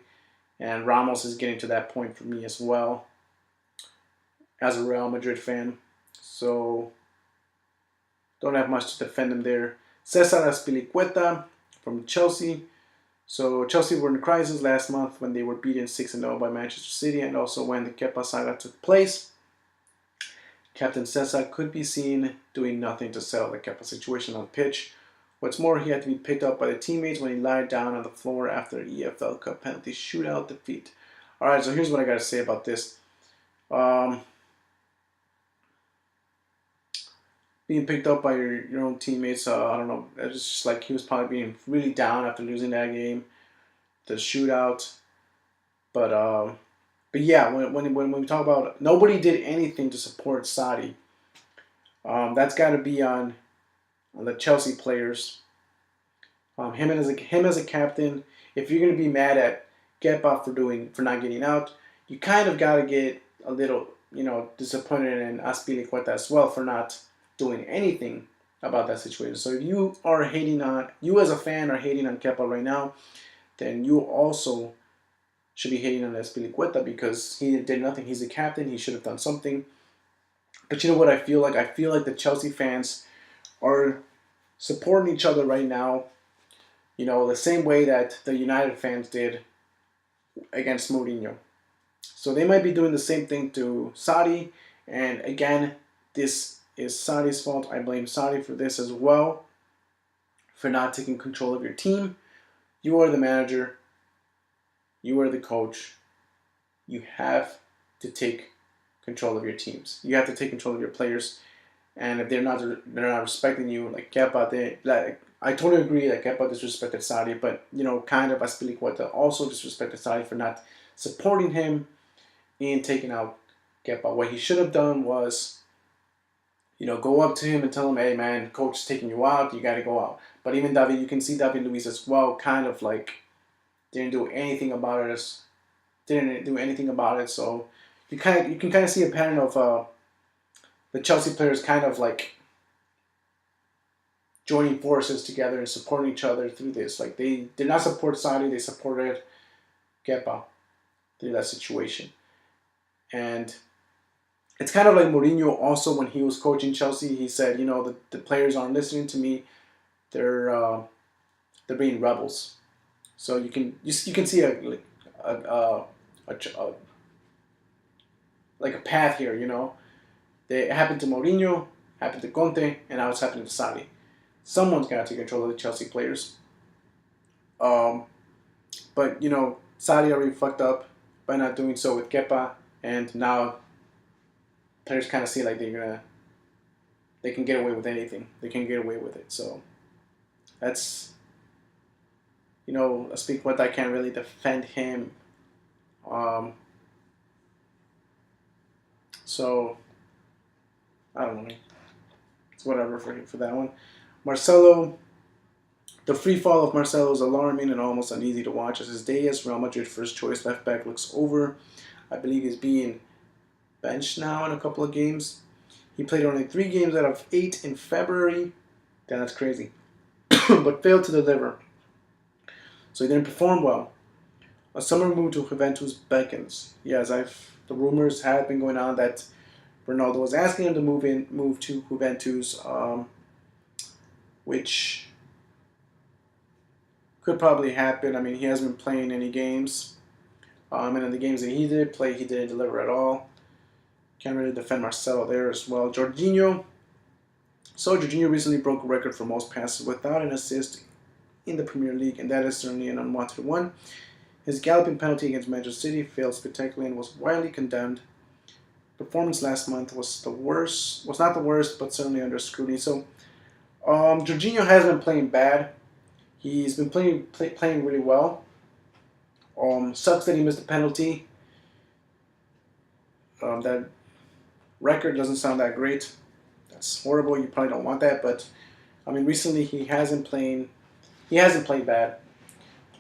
And Ramos is getting to that point for me as well, as a Real Madrid fan. So, don't have much to defend him there. Cesar Azpilicueta from Chelsea. So Chelsea were in a crisis last month when they were beaten 6-0 by Manchester City, and also when the Kepa saga took place. Captain Cesar could be seen doing nothing to settle the Kepa situation on the pitch. What's more, he had to be picked up by the teammates when he lied down on the floor after an EFL Cup penalty shootout defeat. Alright, so here's what I got to say about this. being picked up by your own teammates. I don't know. It's just like he was probably being really down after losing that game, the shootout. But but yeah, when we talk about nobody did anything to support Sadi, that's got to be on the Chelsea players. Him as a captain. If you're gonna be mad at Kepa for not getting out, you kind of got to get a little disappointed in Aspilicueta as well for not doing anything about that situation. So if you as a fan are hating on Kepa right now, then you also should be hating on Aspilicueta because he did nothing. He's a captain. He should have done something. But you know what I feel like? I feel like the Chelsea fans are supporting each other right now. The same way that the United fans did against Mourinho. So they might be doing the same thing to Sadi. And again, this is Sadi's fault. I blame Sadi for this as well, for not taking control of your team. You are the manager. You are the coach. You have to take control of your teams. You have to take control of your players. And if they're not respecting you, like Kepa, I totally agree that Kepa disrespected Sadi, but kind of Aspilicueta also disrespected Sadi for not supporting him in taking out Kepa. What he should have done was, go up to him and tell him, "Hey man, coach is taking you out. You got to go out." But even David, you can see David Luiz as well, kind of like didn't do anything about it. Didn't do anything about it. So you can kind of see a pattern of the Chelsea players kind of like joining forces together and supporting each other through this. Like they did not support Sadi, they supported Kepa through that situation. And it's kind of like Mourinho also when he was coaching Chelsea. He said, the players aren't listening to me. They're being rebels. So you can see a like a path here. It happened to Mourinho, happened to Conte, and now it's happening to Sadi. Someone's got to take control of the Chelsea players. But Sadi already fucked up by not doing so with Kepa, and now players kind of see like they can get away with anything. They can get away with it. So that's I speak what I can't really defend him. So I don't know. It's whatever for that one. Marcelo. The free fall of Marcelo is alarming and almost uneasy to watch as his day as Real Madrid first choice left back looks over. I believe he's being benched now in a couple of games. He played only 3 games out of 8 in February. Damn, that's crazy. But failed to deliver. So he didn't perform well. A summer move to Juventus beckons. Yes, the rumors had been going on that Ronaldo was asking him to move to Juventus, which could probably happen. I mean, he hasn't been playing any games. And in the games that he did play, he didn't deliver at all. Can't really defend Marcelo there as well. Jorginho. So Jorginho recently broke a record for most passes without an assist in the Premier League, and that is certainly an unwanted one. His galloping penalty against Manchester City failed spectacularly and was widely condemned. Performance last month was not the worst, but certainly under scrutiny. So Jorginho has been playing bad. He's been playing really well. Sucks that he missed a penalty. That record doesn't sound that great. That's horrible. You probably don't want that. But I mean, recently he hasn't played bad.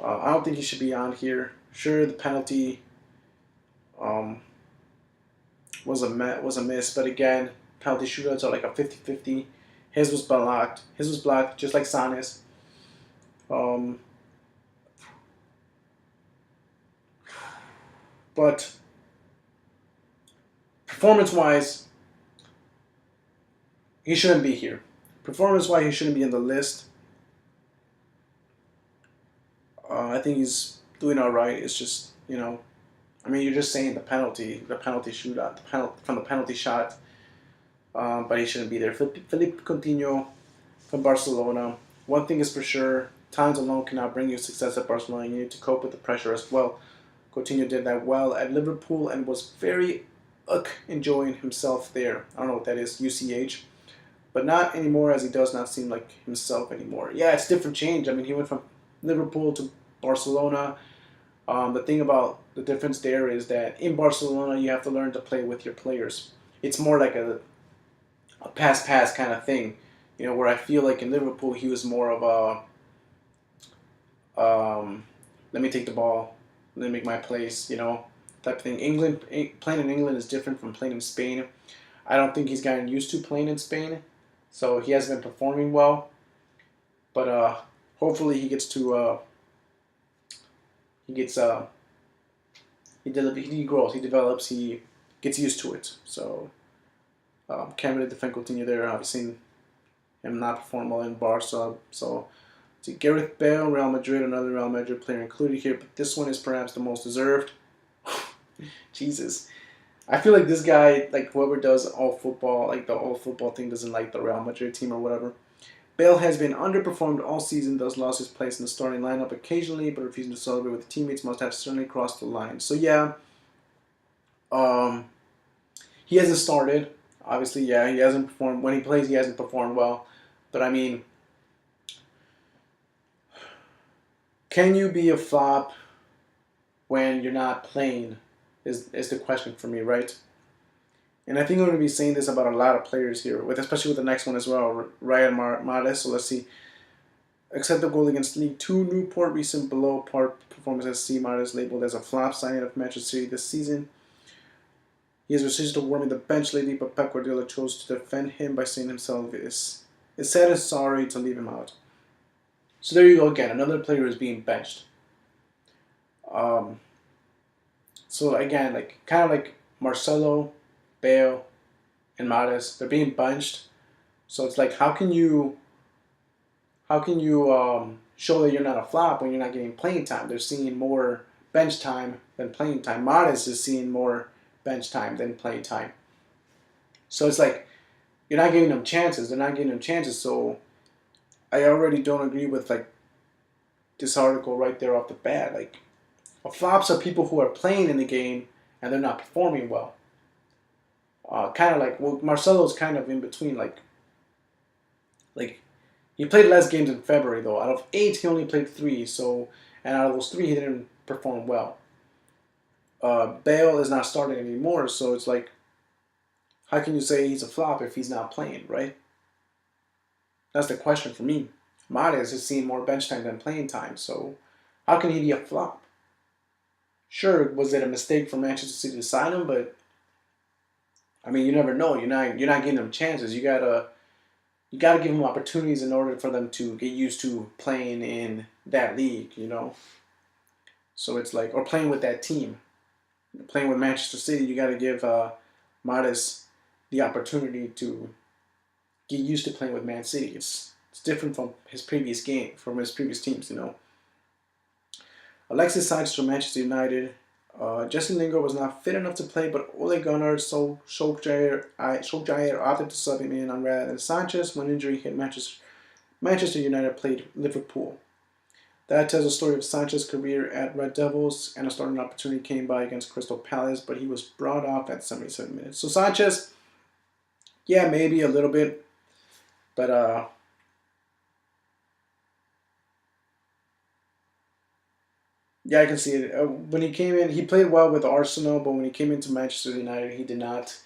I don't think he should be on here. Sure, the penalty was a miss, but again, penalty shootouts are like a 50-50. His was blocked. Just like Sane's. But performance-wise, he shouldn't be here. Performance-wise, he shouldn't be in the list. I think he's doing all right. It's just, I mean, you're just saying the penalty shootout, from the penalty shot, but he shouldn't be there. Philippe Coutinho from Barcelona. One thing is for sure, talent alone cannot bring you success at Barcelona. You need to cope with the pressure as well. Coutinho did that well at Liverpool and was very enjoying himself there. I don't know what that is, UCH. but not anymore, as he does not seem like himself anymore. Yeah, it's different change. I mean, he went from Liverpool to Barcelona. The thing about the difference there is that in Barcelona, you have to learn to play with your players. It's more like a pass kind of thing, where I feel like in Liverpool, he was more of a let me take the ball, let me make my place, type of thing. Playing in England is different from playing in Spain. I don't think he's gotten used to playing in Spain, so he hasn't been performing well. But hopefully he gets he grows, he develops, he gets used to it. So can't really defend Coutinho there. I've seen him not perform well in Barca. So see, Gareth Bale, Real Madrid, another Real Madrid player included here, but this one is perhaps the most deserved. Jesus. I feel like this guy, like whoever does all football, like the all football thing, doesn't like the Real Madrid team or whatever. Bale has been underperformed all season, thus lost his place in the starting lineup occasionally, but refusing to celebrate with teammates must have certainly crossed the line. So yeah, um, he hasn't started. Obviously, yeah, he hasn't performed. When he plays, he hasn't performed well. But I mean, can you be a flop when you're not playing? Is the question for me, right? And I think I'm going to be saying this about a lot of players here, especially with the next one as well, Ryan Mahrez. So let's see. Except the goal against League Two, Newport, recent below par performance as C. Mahrez labeled as a flop signing of Manchester City this season. He has resisted to warming the bench lately, but Pep Guardiola chose to defend him by saying himself is sad and sorry to leave him out. So there you go again, another player is being benched. So again, like kind of like Marcelo, Bale, and Mahrez, they're being benched. So it's like how can you show that you're not a flop when you're not getting playing time? They're seeing more bench time than playing time. Mahrez is seeing more bench time than playing time. So it's like you're not giving them chances. They're not giving them chances. So I already don't agree with like this article right there off the bat. Like flops are people who are playing in the game and they're not performing well. Kind of like Marcelo's kind of in between. Like he played less games in February though. Out of 8, he only played 3. So and out of those 3, he didn't perform well. Bale is not starting anymore. So it's like, how can you say he's a flop if he's not playing, right? That's the question for me. Mahrez is seeing more bench time than playing time. So how can he be a flop? Sure, was it a mistake for Manchester City to sign him? But I mean, you never know. You're not giving them chances. You gotta give them opportunities in order for them to get used to playing in that league. So it's like, or playing with that team, playing with Manchester City. You gotta give Mahrez the opportunity to get used to playing with Man City. It's different from his previous teams. Alexis Sanchez from Manchester United. Jesse Lingard was not fit enough to play, but Ole Gunnar Solskjaer opted to sub him in on rather than Sanchez when injury hit Manchester United played Liverpool. That tells the story of Sanchez's career at Red Devils, and a starting opportunity came by against Crystal Palace, but he was brought off at 77 minutes. So Sanchez, yeah, maybe a little bit, but yeah, I can see it. When he came in, he played well with Arsenal, but when he came into Manchester United, he did not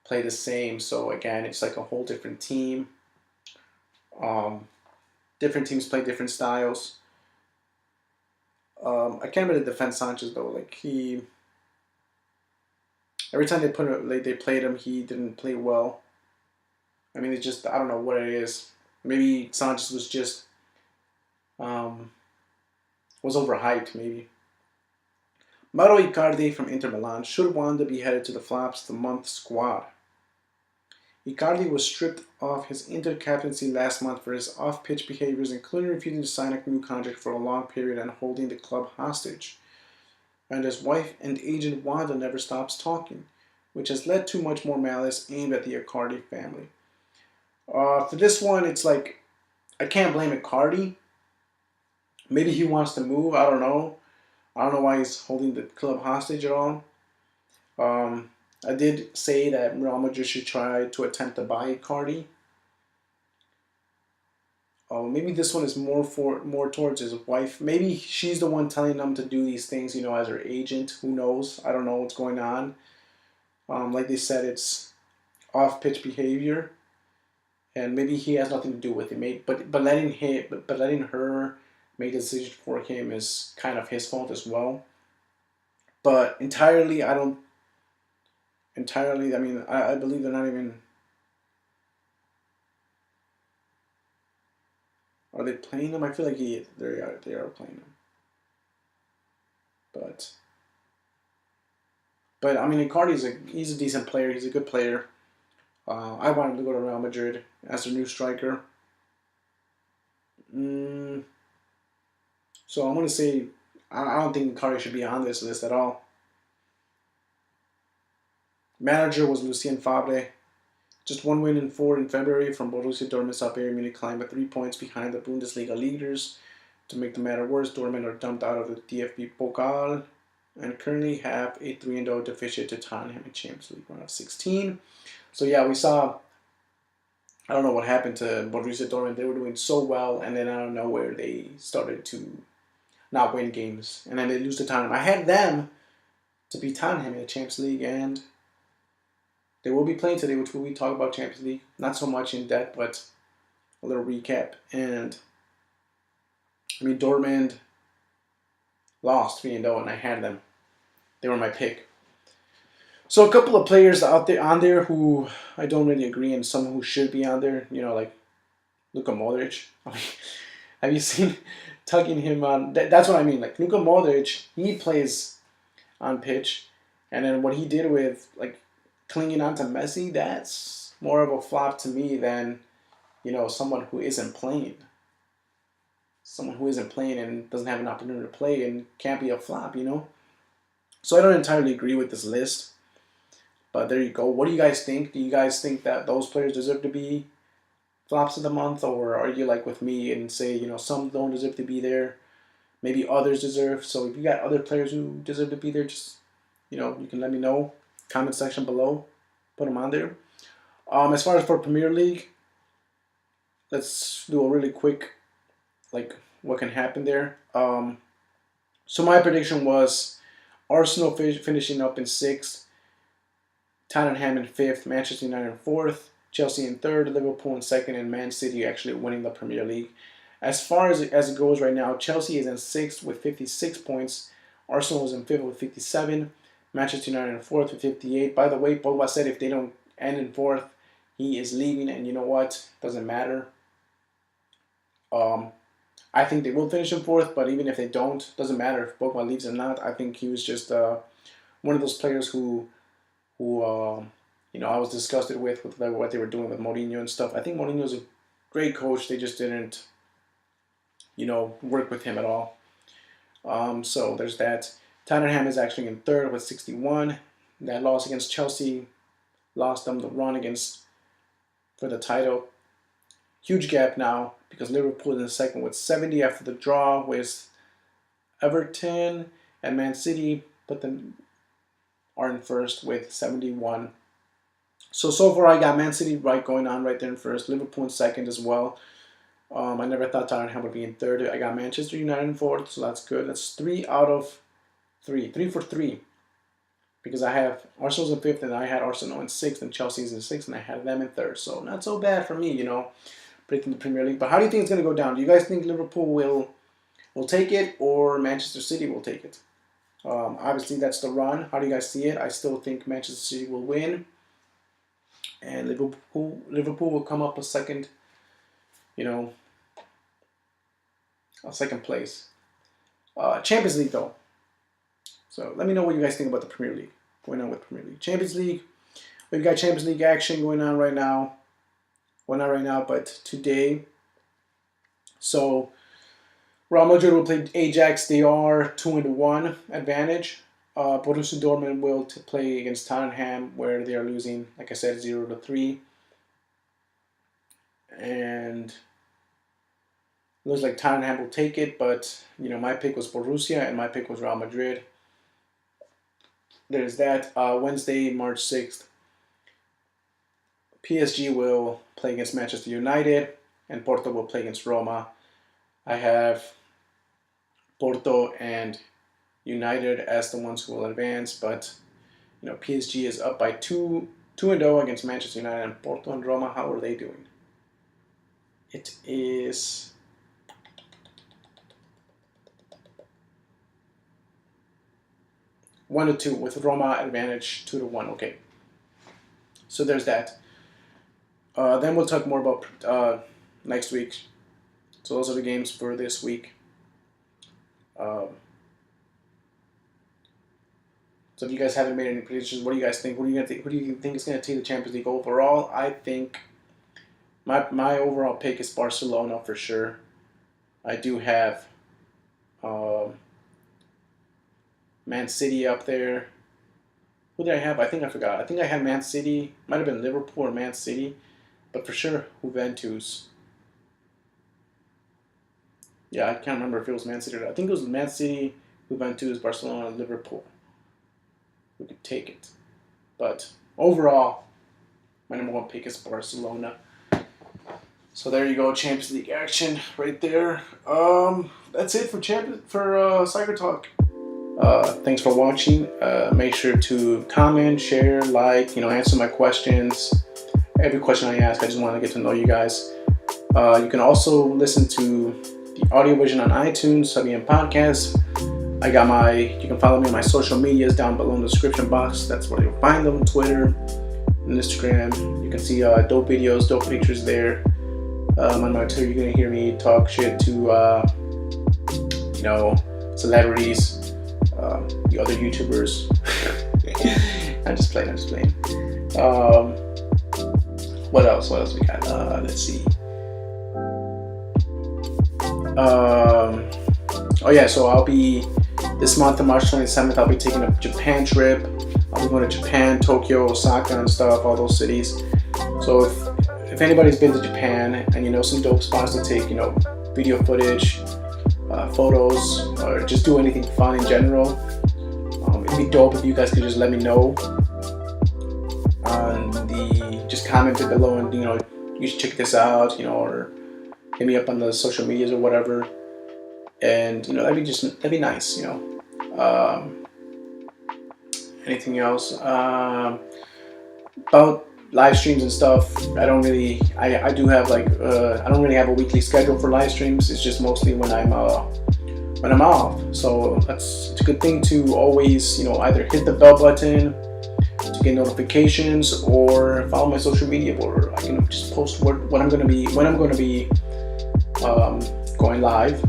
play the same. So again, it's like a whole different team. Um, Different teams play different styles. I can't really defend Sanchez though. Like every time they played him, he didn't play well. I mean, it's just I don't know what it is. Maybe Sanchez was just um, was overhyped. Maybe. Mauro Icardi from Inter Milan should Wanda be headed to the Flaps the Month squad. Icardi was stripped of his Inter captaincy last month for his off-pitch behaviors, including refusing to sign a new contract for a long period and holding the club hostage. And his wife and agent Wanda never stops talking, which has led to much more malice aimed at the Icardi family. For this one, it's like I can't blame Icardi. Maybe he wants to move. I don't know. I don't know why he's holding the club hostage at all. I did say that Real Madrid should try to attempt to buy Icardi. Maybe this one is more towards his wife. Maybe she's the one telling him to do these things, as her agent. Who knows? I don't know what's going on. Like they said, it's off pitch behavior, and maybe he has nothing to do with it. Maybe, but letting her make the decision for him is kind of his fault as well. But entirely, I don't entirely. I mean, I believe they're not even. Are they playing him? I feel like they are playing him. But I mean, he's a decent player. He's a good player. I want him to go to Real Madrid as their new striker. Mm, so I'm gonna say I don't think Icardi should be on this list at all. Manager was Lucien Favre. Just one win in four in February from Borussia Dortmund saw Bayern Munich climb at 3 points behind the Bundesliga leaders. To make the matter worse, Dortmund are dumped out of the DFB Pokal and currently have a 3-0 deficit to Tottenham in Champions League round of 16. So yeah, we saw. I don't know what happened to Borussia Dortmund. They were doing so well, and then out of nowhere they started to not win games, and then they lose to Tottenham. I had them to beat Tottenham in the Champions League, and they will be playing today, which we talk about Champions League. Not so much in depth, but a little recap. And I mean, Dortmund lost 3-0, and I had them. They were my pick. So a couple of players out there on there who I don't really agree, and some who should be on there. Like Luka Modric. I mean, have you seen tugging him on? That's what I mean. Like Luka Modric, he plays on pitch, and then what he did with like clinging on to Messi, that's more of a flop to me than someone who isn't playing. Someone who isn't playing and doesn't have an opportunity to play and can't be a flop. So I don't entirely agree with this list, but there you go. What do you guys think? Do you guys think that those players deserve to be flops of the month, or are you like with me and say some don't deserve to be there, maybe others deserve? So if you got other players who deserve to be there, just you can let me know. Comment section below, put them on there. As far as for Premier League, let's do a really quick like what can happen there. So my prediction was Arsenal finishing up in sixth, Tottenham in fifth, Manchester United in fourth, Chelsea in third, Liverpool in second, and Man City actually winning the Premier League. As far as it goes right now, Chelsea is in sixth with 56 points. Arsenal is in fifth with 57. Manchester United in fourth with 58. By the way, Pogba said if they don't end in fourth, he is leaving, and you know what? Doesn't matter. I think they will finish in fourth, but even if they don't, doesn't matter if Pogba leaves or not. I think he was just one of those players who I was disgusted with what they were doing with Mourinho and stuff. I think Mourinho's a great coach. They just didn't, work with him at all. So there's that. Tottenham is actually in third with 61. That loss against Chelsea lost them the run for the title. Huge gap now because Liverpool is in second with 70 after the draw with Everton, and Man City are in first with 71. So far I got Man City going on right there in first. Liverpool in second as well. I never thought Tottenham would be in third. I got Manchester United in fourth, so that's good. That's 3 out of 3. 3 for 3. Because I have Arsenal's in fifth, and I had Arsenal in sixth, and Chelsea's in sixth, and I had them in third. So not so bad for me, predicting the Premier League. But how do you think it's going to go down? Do you guys think Liverpool will take it, or Manchester City will take it? Obviously, that's the run. How do you guys see it? I still think Manchester City will win, and Liverpool will come up a second place. Champions League, though. So let me know what you guys think about the Premier League. Going on with Premier League. Champions League. We've got Champions League action going on right now. Well, not right now, but today. So Real Madrid will play Ajax. They are 2-1 advantage. Borussia Dortmund will play against Tottenham, where they are losing, like I said, 0-3. And looks like Tottenham will take it, but my pick was Borussia and my pick was Real Madrid. There's that. Wednesday, March 6th, PSG will play against Manchester United. and Porto will play against Roma. I have Porto and United as the ones who will advance, but PSG is up by 2-0 against Manchester United, and Porto and Roma, how are they doing? It is 1-2 with Roma advantage 2-1. Okay, so there's that. Then we'll talk more about next week. So those are the games for this week. So if you guys haven't made any predictions, what do you guys think? Who do you think is going to take the Champions League overall? I think my overall pick is Barcelona for sure. I do have Man City up there. Who did I have? I think I forgot. I think I had Man City. Might have been Liverpool or Man City. But for sure, Juventus. Yeah, I can't remember if it was Man City or not. I think it was Man City, Juventus, Barcelona, and Liverpool. We could take it. But overall, my number one pick is Barcelona. So there you go, Champions League action right there. That's it for Soccer Talk. Thanks for watching. Make sure to comment, share, like, answer my questions. Every question I ask, I just want to get to know you guys. You can also listen to the audio version on iTunes, Sabian Podcast. You can follow me on my social medias down below in the description box. That's where you'll find them, Twitter and Instagram. You can see dope videos, dope pictures there. On my Twitter, you're going to hear me talk shit to, celebrities, the other YouTubers. I'm just playing. What else we got? Let's see. So I'll be, this month on March 27th, I'll be taking a Japan trip. I'll be going to Japan, Tokyo, Osaka and stuff, all those cities. So if anybody's been to Japan and you know some dope spots to take, video footage, photos, or just do anything fun in general, it'd be dope if you guys could just let me know. Just comment it below and you should check this out, or hit me up on the social medias or whatever. And that'd be nice, anything else about live streams and stuff? I don't really have I don't really have a weekly schedule for live streams. It's just mostly when I'm off. So it's a good thing to always either hit the bell button to get notifications, or follow my social media where I can just post when I'm going to be going live.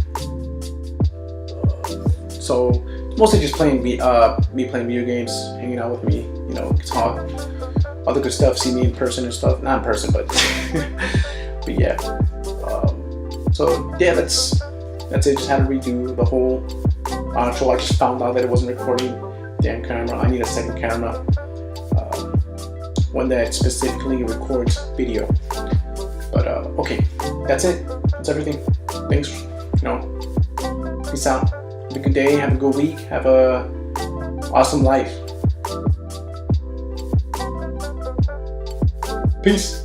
So mostly just me playing video games, hanging out with me, talk, all the good stuff, see me in person and stuff. Not in person, but but yeah. So yeah, that's it. Just had to redo the whole outro. I just found out that it wasn't recording. Damn camera. I need a second camera. One that specifically records video. But okay, that's it. That's everything. Thanks. Peace out. Have a good day. Have a good week. Have a awesome life. Peace.